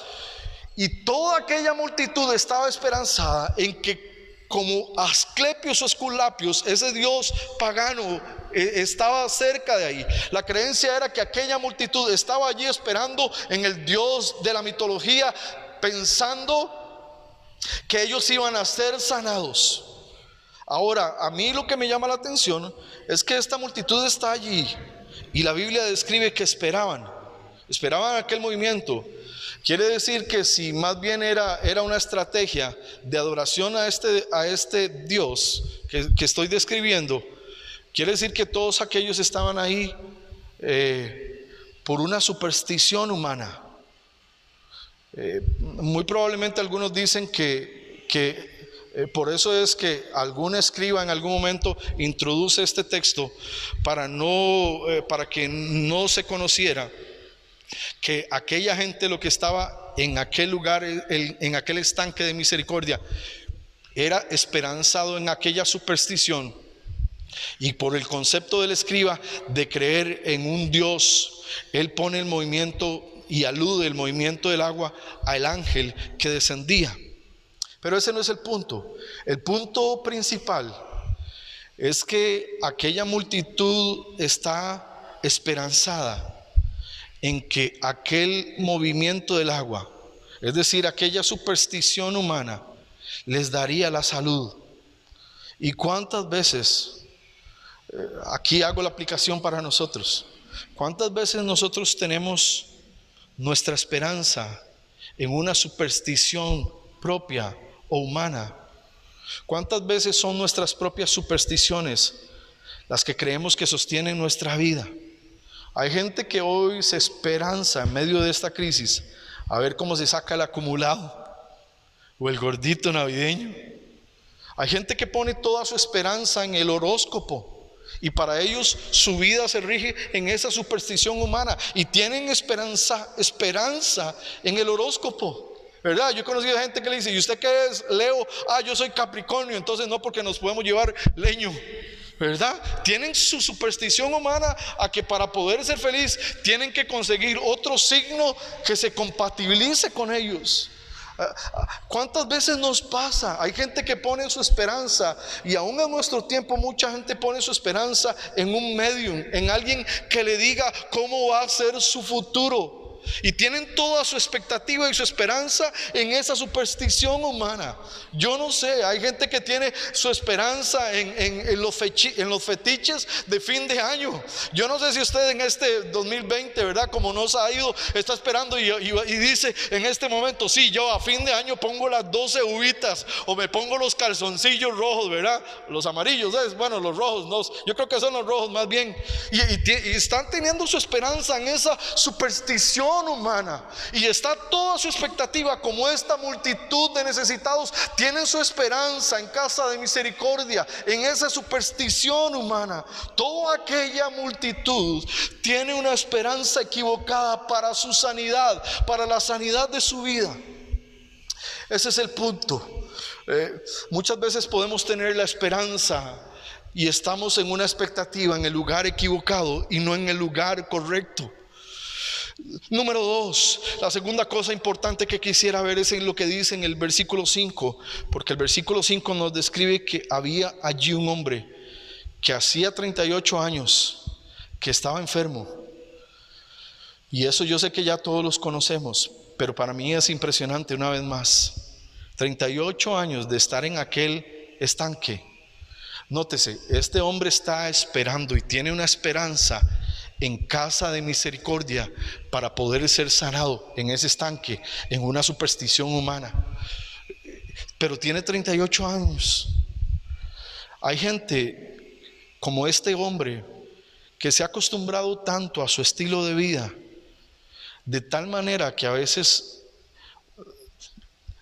Y toda aquella multitud estaba esperanzada en que, como Asclepios o Esculapios, ese dios pagano estaba cerca de ahí, la creencia era que aquella multitud estaba allí esperando en el dios de la mitología, pensando que ellos iban a ser sanados. Ahora, a mí lo que me llama la atención es que esta multitud está allí y la Biblia describe que esperaban aquel movimiento. Quiere decir que si más bien era una estrategia de adoración a este Dios que estoy describiendo, quiere decir que todos aquellos estaban ahí por una superstición humana. Muy probablemente algunos dicen que por eso es que algún escriba en algún momento introduce este texto para que no se conociera que aquella gente, lo que estaba en aquel lugar, en aquel estanque de misericordia, era esperanzado en aquella superstición. Y por el concepto del escriba de creer en un Dios, él pone el movimiento y alude el movimiento del agua al ángel que descendía. Pero ese no es el punto. El punto principal es que aquella multitud está esperanzada en que aquel movimiento del agua, es decir, aquella superstición humana, les daría la salud. ¿Y cuántas veces, aquí hago la aplicación para nosotros, cuántas veces nosotros tenemos nuestra esperanza en una superstición propia o humana? ¿Cuántas veces son nuestras propias supersticiones las que creemos que sostienen nuestra vida? Hay gente que hoy se esperanza en medio de esta crisis a ver cómo se saca el acumulado o el gordito navideño. Hay gente que pone toda su esperanza en el horóscopo y para ellos su vida se rige en esa superstición humana y tienen esperanza en el horóscopo, ¿verdad? Yo he conocido gente que le dice: ¿y usted qué es, Leo? Yo soy Capricornio. Entonces no, porque nos podemos llevar leño, ¿verdad? Tienen su superstición humana a que para poder ser feliz tienen que conseguir otro signo que se compatibilice con ellos. ¿Cuántas veces nos pasa? Hay gente que pone su esperanza, y aún en nuestro tiempo mucha gente pone su esperanza en un medium, en alguien que le diga cómo va a ser su futuro. Y tienen toda su expectativa y su esperanza en esa superstición humana. Yo no sé, hay gente que tiene su esperanza en los fetiches de fin de año. Yo no sé si usted en este 2020, ¿verdad? Como nos ha ido, está esperando y dice en este momento: sí, yo a fin de año pongo las 12 uvitas, o me pongo los calzoncillos rojos, ¿verdad? Los amarillos, bueno, los rojos, no, yo creo que son los rojos más bien. Y están teniendo su esperanza en esa superstición humana, y está toda su expectativa, como esta multitud de necesitados tienen su esperanza en casa de misericordia, en esa superstición humana. Toda aquella multitud tiene una esperanza equivocada para su sanidad, para la sanidad de su vida. Ese es el punto. Muchas veces podemos tener la esperanza y estamos en una expectativa en el lugar equivocado y no en el lugar correcto. Número 2, la segunda cosa importante que quisiera ver es en lo que dice en el versículo 5, porque el versículo 5 nos describe que había allí un hombre que hacía 38 años que estaba enfermo. Y eso yo sé que ya todos los conocemos, pero para mí es impresionante una vez más. 38 años de estar en aquel estanque. Nótese, este hombre está esperando y tiene una esperanza en casa de misericordia para poder ser sanado en ese estanque, en una superstición humana. Pero tiene 38 años. Hay gente como este hombre que se ha acostumbrado tanto a su estilo de vida, de tal manera que a veces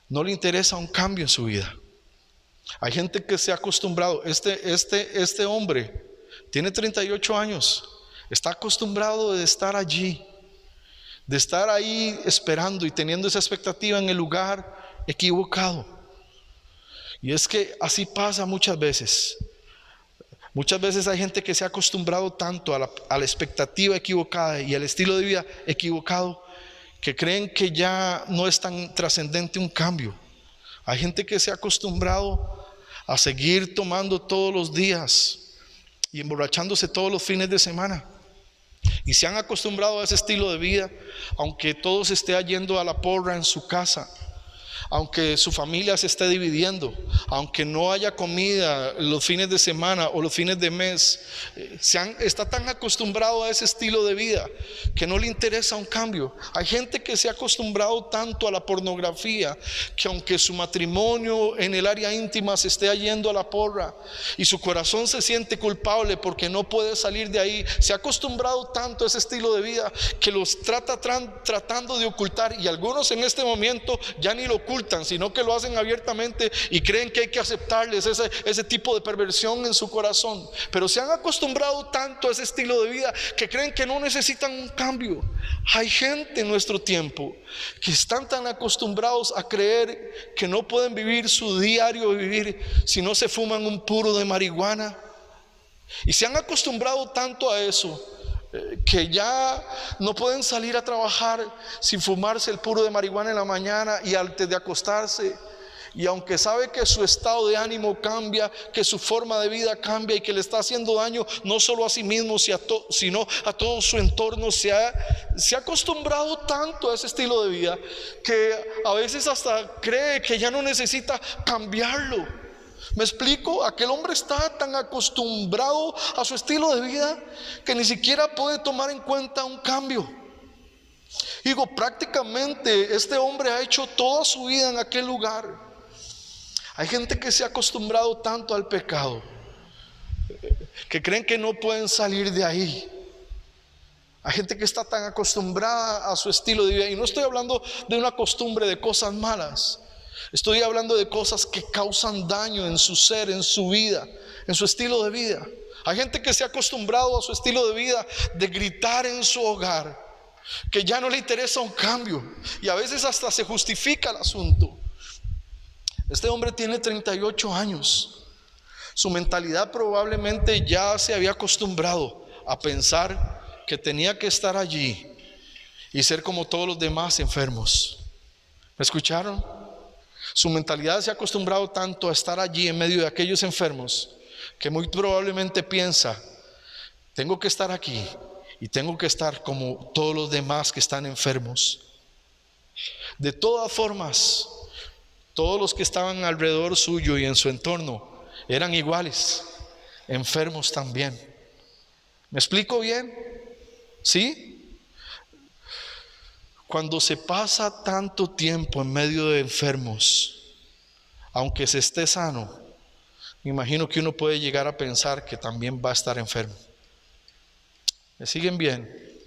no le interesa un cambio en su vida. Hay gente que se ha acostumbrado. Este hombre tiene 38 años. Está acostumbrado de estar allí, de estar ahí esperando y teniendo esa expectativa en el lugar equivocado. Y es que así pasa muchas veces. Muchas veces hay gente que se ha acostumbrado tanto a la expectativa equivocada y al estilo de vida equivocado, que creen que ya no es tan trascendente un cambio. Hay gente que se ha acostumbrado a seguir tomando todos los días y emborrachándose todos los fines de semana. Y se han acostumbrado a ese estilo de vida, aunque todo se esté yendo a la porra en su casa, aunque su familia se esté dividiendo, aunque no haya comida los fines de semana o los fines de mes. Está tan acostumbrado a ese estilo de vida que no le interesa un cambio. Hay gente que se ha acostumbrado tanto a la pornografía que aunque su matrimonio en el área íntima se esté yendo a la porra y su corazón se siente culpable porque no puede salir de ahí, se ha acostumbrado tanto a ese estilo de vida que los tratando de ocultar, y algunos en este momento ya ni lo ocultan, sino que lo hacen abiertamente y creen que hay que aceptarles ese tipo de perversión en su corazón. Pero se han acostumbrado tanto a ese estilo de vida que creen que no necesitan un cambio. Hay gente en nuestro tiempo que están tan acostumbrados a creer que no pueden vivir su diario vivir si no se fuman un puro de marihuana, y se han acostumbrado tanto a eso que ya no pueden salir a trabajar sin fumarse el puro de marihuana en la mañana y antes de acostarse. Y aunque sabe que su estado de ánimo cambia, que su forma de vida cambia y que le está haciendo daño no solo a sí mismo, sino a todo su entorno, se ha acostumbrado tanto a ese estilo de vida que a veces hasta cree que ya no necesita cambiarlo. ¿Me explico? Aquel hombre está tan acostumbrado a su estilo de vida que ni siquiera puede tomar en cuenta un cambio. Digo, prácticamente este hombre ha hecho toda su vida en aquel lugar. Hay gente que se ha acostumbrado tanto al pecado que creen que no pueden salir de ahí. Hay gente que está tan acostumbrada a su estilo de vida, y no estoy hablando de una costumbre de cosas malas. Estoy hablando de cosas que causan daño en su ser, en su vida, en su estilo de vida. Hay gente que se ha acostumbrado a su estilo de vida de gritar en su hogar, que ya no le interesa un cambio, y a veces hasta se justifica el asunto. Este hombre tiene 38 años. Su mentalidad probablemente ya se había acostumbrado a pensar que tenía que estar allí y ser como todos los demás enfermos. ¿Me escucharon? Su mentalidad se ha acostumbrado tanto a estar allí en medio de aquellos enfermos que muy probablemente piensa: tengo que estar aquí y tengo que estar como todos los demás que están enfermos. De todas formas, todos los que estaban alrededor suyo y en su entorno eran iguales, enfermos también. ¿Me explico bien? ¿Sí? Cuando se pasa tanto tiempo en medio de enfermos, aunque se esté sano, me imagino que uno puede llegar a pensar que también va a estar enfermo. ¿Me siguen bien?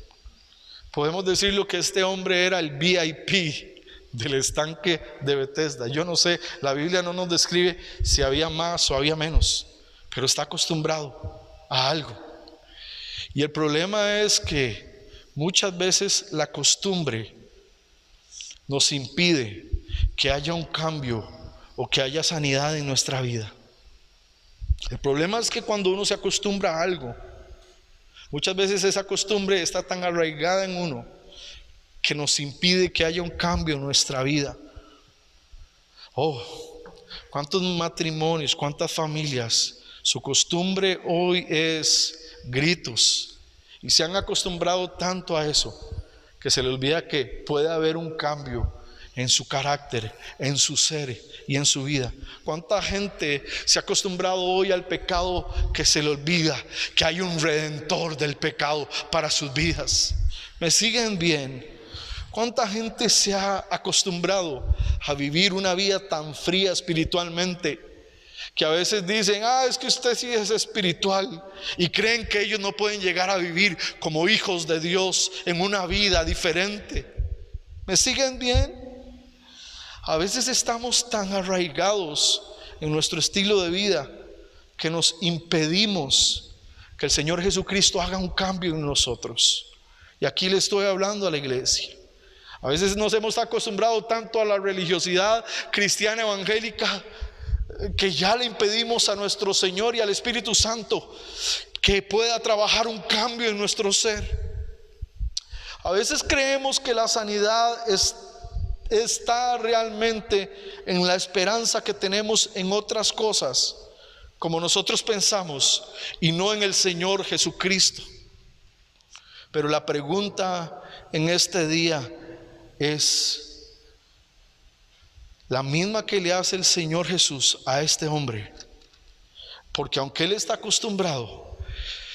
Podemos decir lo que este hombre era el VIP del estanque de Bethesda. Yo no sé, la Biblia no nos describe si había más o había menos, pero está acostumbrado a algo. Y el problema es que muchas veces la costumbre nos impide que haya un cambio o que haya sanidad en nuestra vida. El problema es que cuando uno se acostumbra a algo, muchas veces esa costumbre está tan arraigada en uno que nos impide que haya un cambio en nuestra vida. Oh, cuántos matrimonios, cuántas familias, su costumbre hoy es gritos, y se han acostumbrado tanto a eso que se les olvida que puede haber un cambio en su carácter, en su ser y en su vida. Cuánta gente se ha acostumbrado hoy al pecado que se le olvida que hay un redentor del pecado para sus vidas. ¿Me siguen bien? ¿Cuánta gente se ha acostumbrado a vivir una vida tan fría espiritualmente que a veces dicen, es que usted sí es espiritual, y creen que ellos no pueden llegar a vivir como hijos de Dios en una vida diferente? ¿Me siguen bien? A veces estamos tan arraigados en nuestro estilo de vida que nos impedimos que el Señor Jesucristo haga un cambio en nosotros. Y aquí le estoy hablando a la iglesia. A veces nos hemos acostumbrado tanto a la religiosidad cristiana evangélica que ya le impedimos a nuestro Señor y al Espíritu Santo que pueda trabajar un cambio en nuestro ser. A veces creemos que la sanidad está realmente en la esperanza que tenemos en otras cosas, como nosotros pensamos, y no en el Señor Jesucristo. Pero la pregunta en este día es la misma que le hace el Señor Jesús a este hombre, porque aunque él está acostumbrado,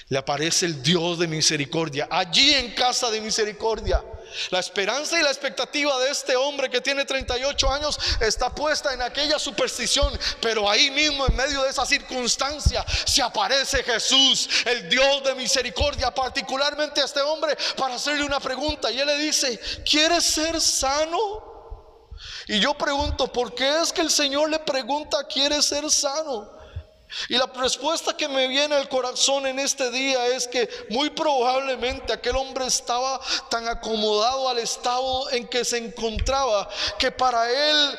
le aparece el Dios de misericordia allí en casa de misericordia. La esperanza y la expectativa de este hombre que tiene 38 años está puesta en aquella superstición, pero ahí mismo, en medio de esa circunstancia, se aparece Jesús, el Dios de misericordia, particularmente a este hombre, para hacerle una pregunta. Y él le dice: ¿quieres ser sano? Y yo pregunto, ¿por qué es que el Señor le pregunta: ¿quieres ser sano? Y la respuesta que me viene al corazón en este día es que muy probablemente aquel hombre estaba tan acomodado al estado en que se encontraba, que para él,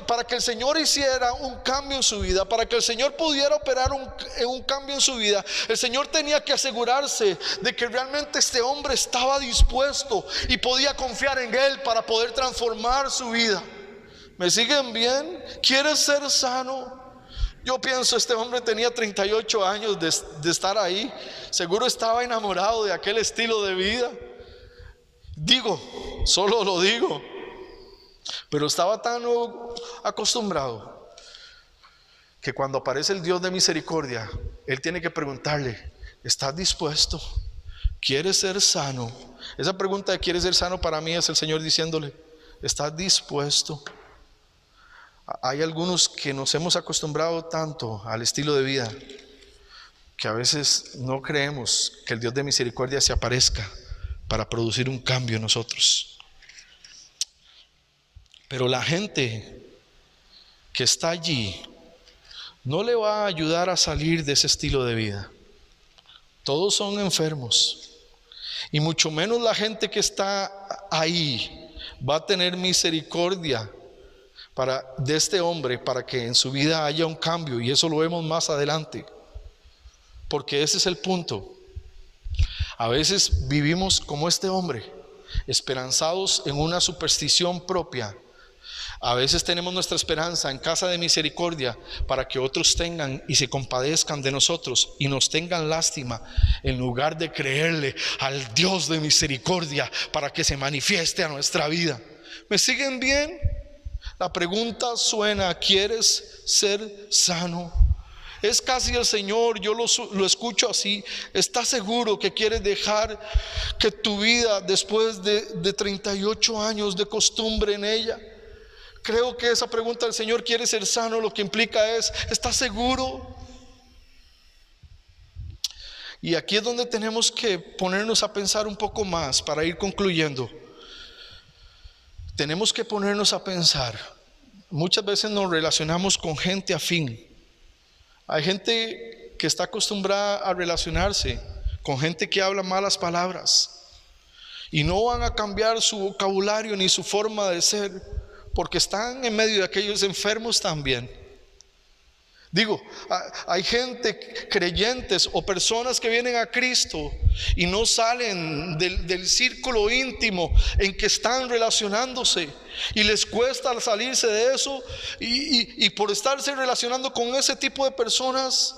para que el Señor hiciera un cambio en su vida, para que el Señor pudiera operar un cambio en su vida, el Señor tenía que asegurarse de que realmente este hombre estaba dispuesto y podía confiar en él para poder transformar su vida. ¿Me siguen bien? ¿Quieres ser sano? Yo pienso, este hombre tenía 38 años de estar ahí. Seguro estaba enamorado de aquel estilo de vida. Solo lo digo. Pero estaba tan acostumbrado que cuando aparece el Dios de misericordia, él tiene que preguntarle: ¿estás dispuesto? ¿Quieres ser sano? Esa pregunta de ¿quieres ser sano? Para mí es el Señor diciéndole: ¿estás dispuesto? Hay algunos que nos hemos acostumbrado tanto al estilo de vida que a veces no creemos que el Dios de misericordia se aparezca para producir un cambio en nosotros. Pero la gente que está allí no le va a ayudar a salir de ese estilo de vida. Todos son enfermos, y mucho menos la gente que está ahí va a tener misericordia de este hombre para que en su vida haya un cambio. Y eso lo vemos más adelante, porque ese es el punto. A veces vivimos como este hombre, esperanzados en una superstición propia. A veces tenemos nuestra esperanza en casa de misericordia para que otros tengan y se compadezcan de nosotros y nos tengan lástima, en lugar de creerle al Dios de misericordia para que se manifieste a nuestra vida. ¿Me siguen bien? La pregunta suena: ¿quieres ser sano? Es casi el Señor, yo lo escucho así: ¿estás seguro que quieres dejar que tu vida, después de 38 años de costumbre en ella? Creo que esa pregunta del Señor, ¿quieres ser sano?, lo que implica es: ¿estás seguro? Y aquí es donde tenemos que ponernos a pensar un poco más para ir concluyendo. Tenemos que ponernos a pensar. Muchas veces nos relacionamos con gente afín. Hay gente que está acostumbrada a relacionarse con gente que habla malas palabras, y no van a cambiar su vocabulario ni su forma de ser, porque están en medio de aquellos enfermos también. Digo, hay gente, creyentes o personas que vienen a Cristo y no salen del círculo íntimo en que están relacionándose, y les cuesta salirse de eso, y por estarse relacionando con ese tipo de personas,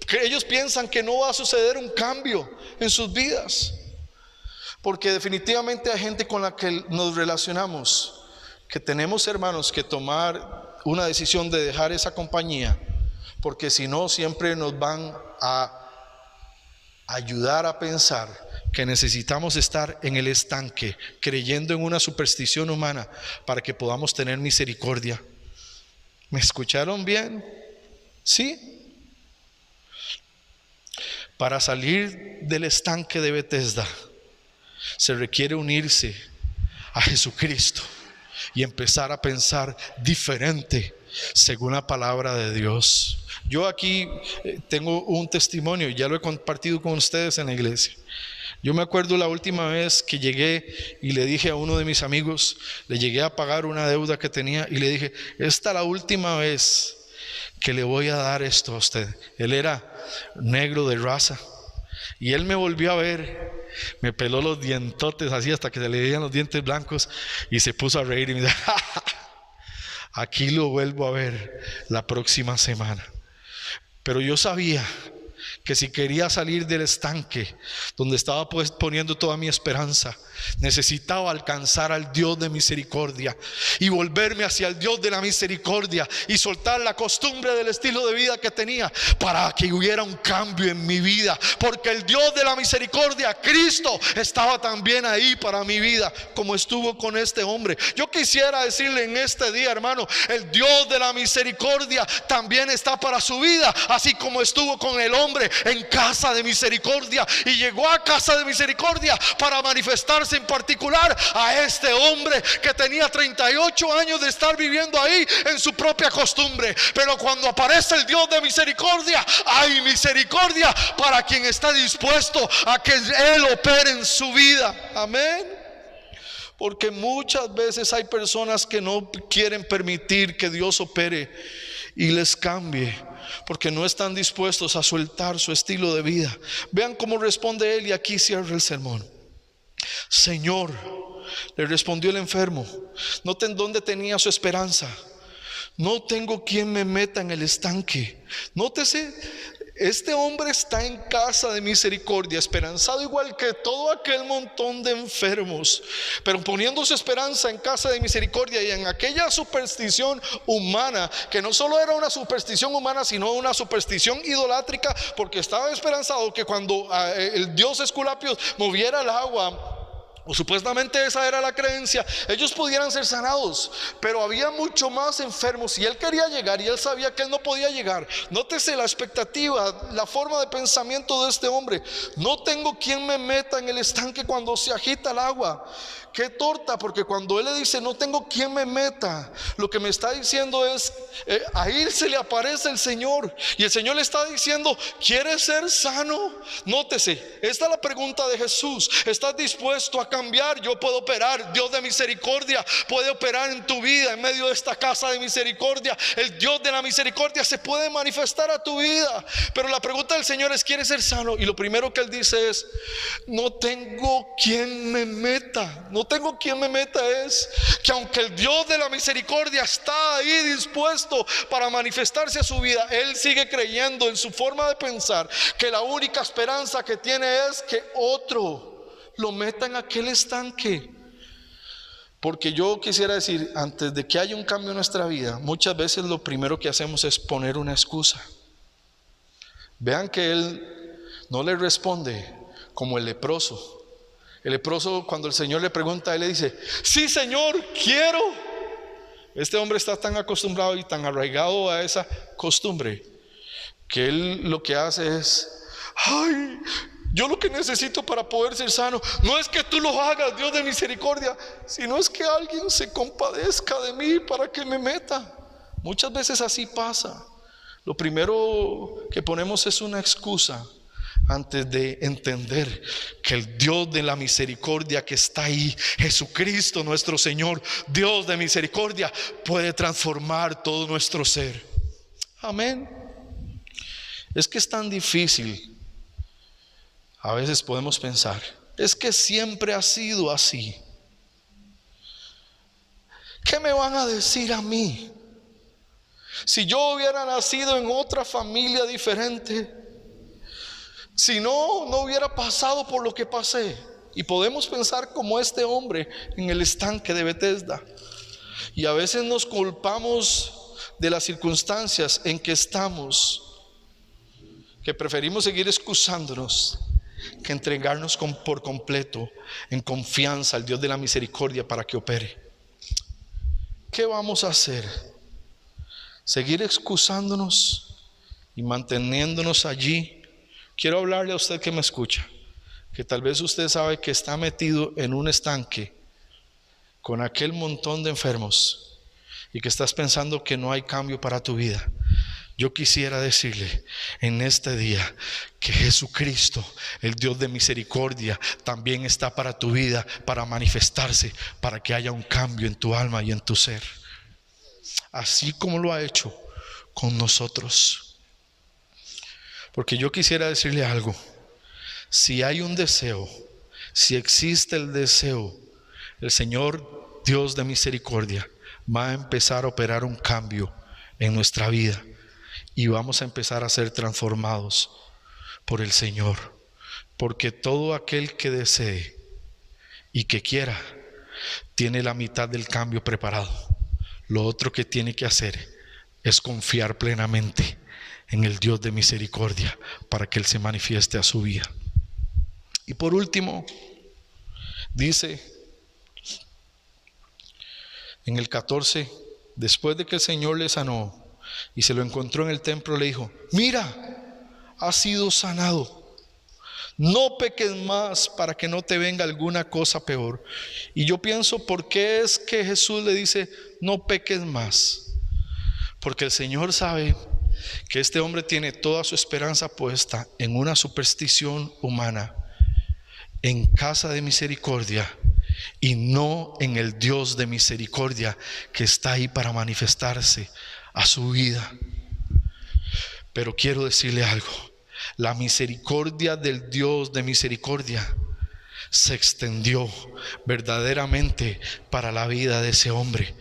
que ellos piensan que no va a suceder un cambio en sus vidas, porque definitivamente hay gente con la que nos relacionamos, que tenemos, hermanos, que tomar una decisión de dejar esa compañía, porque si no siempre nos van a ayudar a pensar que necesitamos estar en el estanque, creyendo en una superstición humana para que podamos tener misericordia. ¿Me escucharon bien? ¿Sí? Para salir del estanque de Bethesda se requiere unirse a Jesucristo y empezar a pensar diferente según la palabra de Dios. Yo aquí tengo un testimonio, ya lo he compartido con ustedes en la iglesia. Yo me acuerdo la última vez que llegué y le dije a uno de mis amigos, le llegué a pagar una deuda que tenía y le dije: esta es la última vez que le voy a dar esto a usted. Él era negro de raza y él me volvió a ver, me peló los dientotes así hasta que se le veían los dientes blancos y se puso a reír y me dijo: aquí lo vuelvo a ver la próxima semana. Pero yo sabía que si quería salir del estanque donde estaba pues poniendo toda mi esperanza, necesitaba alcanzar al Dios de misericordia y volverme hacia el Dios de la misericordia y soltar la costumbre del estilo de vida que tenía, para que hubiera un cambio en mi vida, porque el Dios de la misericordia, Cristo, estaba también ahí para mi vida, como estuvo con este hombre. Yo quisiera decirle en este día, hermano, el Dios de la misericordia también está para su vida, así como estuvo con el hombre en casa de misericordia, y llegó a casa de misericordia para manifestarse en particular a este hombre que tenía 38 años de estar viviendo ahí en su propia costumbre. Pero cuando aparece el Dios de misericordia, hay misericordia para quien está dispuesto a que Él opere en su vida. Amén. Porque muchas veces hay personas que no quieren permitir que Dios opere y les cambie, porque no están dispuestos a soltar su estilo de vida. Vean cómo responde él, y aquí cierra el sermón. Señor, le respondió el enfermo, noten dónde tenía su esperanza: no tengo quien me meta en el estanque. Nótese, este hombre está en casa de misericordia, esperanzado igual que todo aquel montón de enfermos, pero poniendo su esperanza en casa de misericordia y en aquella superstición humana, que no solo era una superstición humana, sino una superstición idolátrica, porque estaba esperanzado que cuando el dios Esculapio moviera el agua, o supuestamente esa era la creencia, ellos pudieran ser sanados. Pero había mucho más enfermos y él quería llegar, y él sabía que él no podía llegar. Nótese la expectativa, la forma de pensamiento de este hombre: no tengo quien me meta en el estanque cuando se agita el agua. Qué torta, porque cuando él le dice no tengo quien me meta, lo que me está diciendo es, ahí se le aparece el Señor, y el Señor le está diciendo: ¿quieres ser sano? Nótese, esta es la pregunta de Jesús: ¿estás dispuesto a cambiar? Yo puedo operar, Dios de misericordia puede operar en tu vida en medio de esta casa de misericordia. El Dios de la misericordia se puede manifestar a tu vida, pero la pregunta del Señor es: ¿quieres ser sano? Y lo primero que él dice es: no tengo quien me meta. No tengo quien me meta es que aunque el Dios de la misericordia está ahí dispuesto para manifestarse a su vida, él sigue creyendo en su forma de pensar que la única esperanza que tiene es que otro lo meta en aquel estanque. Porque yo quisiera decir, antes de que haya un cambio en nuestra vida, muchas veces lo primero que hacemos es poner una excusa. Vean que él no le responde como el leproso. El leproso, cuando el Señor le pregunta, él le dice: sí, Señor, quiero. Este hombre está tan acostumbrado y tan arraigado a esa costumbre que él lo que hace es: ay, yo lo que necesito para poder ser sano no es que tú lo hagas, Dios de misericordia, sino es que alguien se compadezca de mí para que me meta. Muchas veces así pasa. Lo primero que ponemos es una excusa antes de entender que el Dios de la misericordia que está ahí, Jesucristo nuestro Señor, Dios de misericordia, puede transformar todo nuestro ser. Amén. Es que es tan difícil. A veces podemos pensar, es que siempre ha sido así. ¿Qué me van a decir a mí? Si yo hubiera nacido en otra familia diferente, si no hubiera pasado por lo que pasé. Y podemos pensar como este hombre en el estanque de Betesda. Y a veces nos culpamos de las circunstancias en que estamos, que preferimos seguir excusándonos que entregarnos por completo en confianza al Dios de la misericordia para que opere. ¿Qué vamos a hacer? ¿Seguir excusándonos y manteniéndonos allí? Quiero hablarle a usted que me escucha, que tal vez usted sabe que está metido en un estanque con aquel montón de enfermos y que estás pensando que no hay cambio para tu vida. Yo quisiera decirle en este día que Jesucristo, el Dios de misericordia, también está para tu vida, para manifestarse, para que haya un cambio en tu alma y en tu ser, así como lo ha hecho con nosotros. Porque yo quisiera decirle algo: si hay un deseo, si existe el deseo, el Señor Dios de misericordia va a empezar a operar un cambio en nuestra vida. Y vamos a empezar a ser transformados por el Señor. Porque todo aquel que desee y que quiera tiene la mitad del cambio preparado. Lo otro que tiene que hacer es confiar plenamente en el Dios de misericordia para que Él se manifieste a su vida. Y por último, dice en el 14, después de que el Señor le sanó y se lo encontró en el templo, le dijo: mira, has sido sanado, no peques más para que no te venga alguna cosa peor. Y yo pienso, ¿por qué es que Jesús le dice no peques más? Porque el Señor sabe que este hombre tiene toda su esperanza puesta en una superstición humana, en casa de misericordia, y no en el Dios de misericordia que está ahí para manifestarse a su vida. Pero quiero decirle algo: la misericordia del Dios de misericordia se extendió verdaderamente para la vida de ese hombre,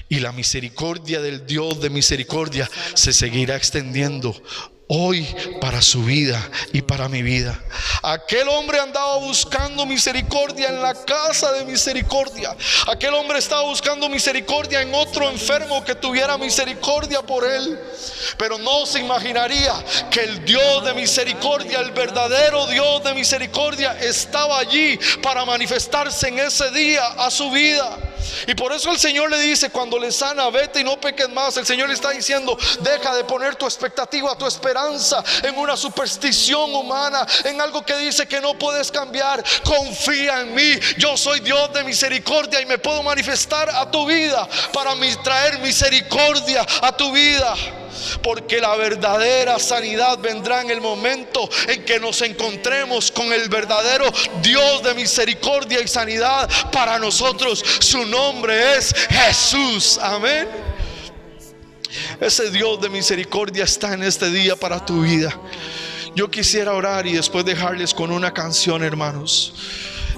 y la misericordia del Dios de misericordia se seguirá extendiendo hoy para su vida y para mi vida. Aquel hombre andaba buscando misericordia en la casa de misericordia. Aquel hombre estaba buscando misericordia en otro enfermo que tuviera misericordia por él. Pero no se imaginaría que el Dios de misericordia, el verdadero Dios de misericordia, estaba allí para manifestarse en ese día a su vida. Y por eso el Señor le dice, cuando le sana: vete y no peques más. El Señor le está diciendo: deja de poner tu expectativa, tu esperanza en una superstición humana, en algo que dice que no puedes cambiar. Confía en mí, yo soy Dios de misericordia y me puedo manifestar a tu vida para traer misericordia a tu vida. Porque la verdadera sanidad vendrá en el momento en que nos encontremos con el verdadero Dios de misericordia y sanidad para nosotros. Su nombre es Jesús. Amén. Ese Dios de misericordia está en este día para tu vida. Yo quisiera orar y después dejarles con una canción, hermanos.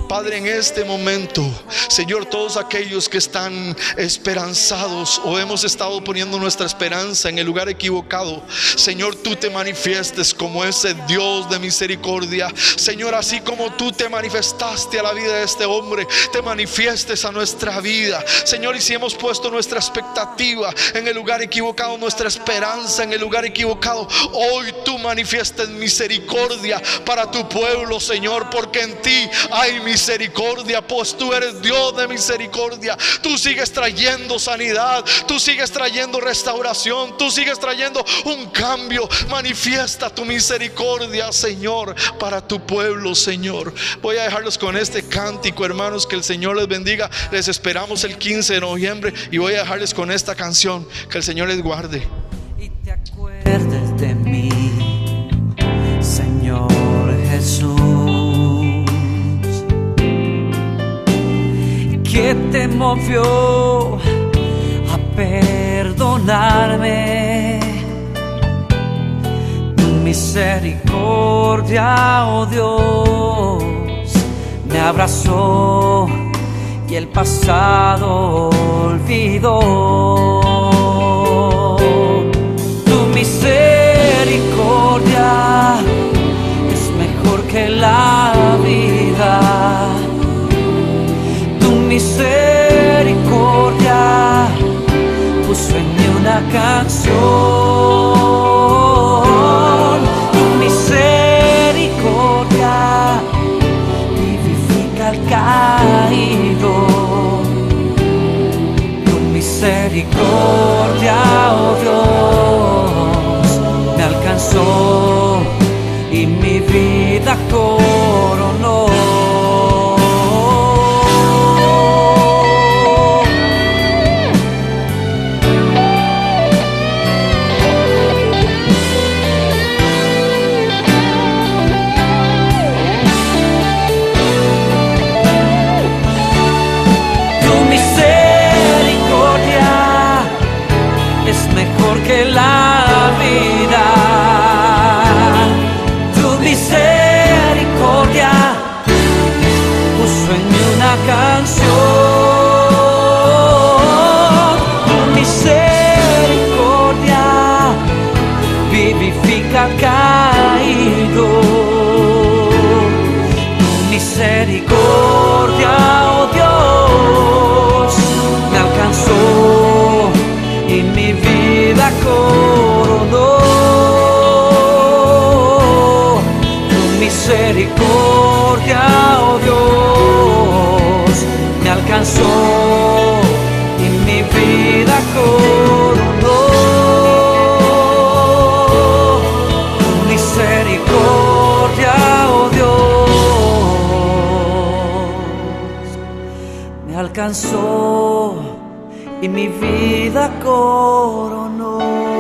Padre, en este momento, Señor, todos aquellos que están esperanzados o hemos estado poniendo nuestra esperanza en el lugar equivocado, Señor, tú te manifiestes como ese Dios de misericordia. Señor, así como tú te manifestaste a la vida de este hombre, te manifiestes a nuestra vida, Señor. Y si hemos puesto nuestra expectativa en el lugar equivocado, nuestra esperanza en el lugar equivocado, hoy tú manifiestes misericordia para tu pueblo, Señor, porque en ti hay misericordia, pues tú eres Dios de misericordia. Tú sigues trayendo sanidad, tú sigues trayendo restauración, tú sigues trayendo un cambio. Manifiesta tu misericordia, Señor, para tu pueblo, Señor. Voy a dejarlos con este cántico, hermanos. Que el Señor les bendiga. Les esperamos el 15 de noviembre y voy a dejarles con esta canción. Que el Señor les guarde. Y te acuerdes de mí, Señor Jesús, que te movió a perdonarme misericordia, oh Dios, me abrazó y el pasado olvidó. Tu misericordia es mejor que la vida. Tu misericordia puso en mí una canción. Tu misericordia vivifica al caído. Tu misericordia, oh Dios, me alcanzó y mi vida coronó. Que la vida, tu misericordia puso en mí una canción. Tu misericordia vivifica al caído. Tu misericordia, oh Dios, me alcanzó y mi vida coronó. Tu misericordia, oh Dios, me alcanzó y mi vida coronó. Tu misericordia, oh Dios, me alcanzó y mi vida coronó.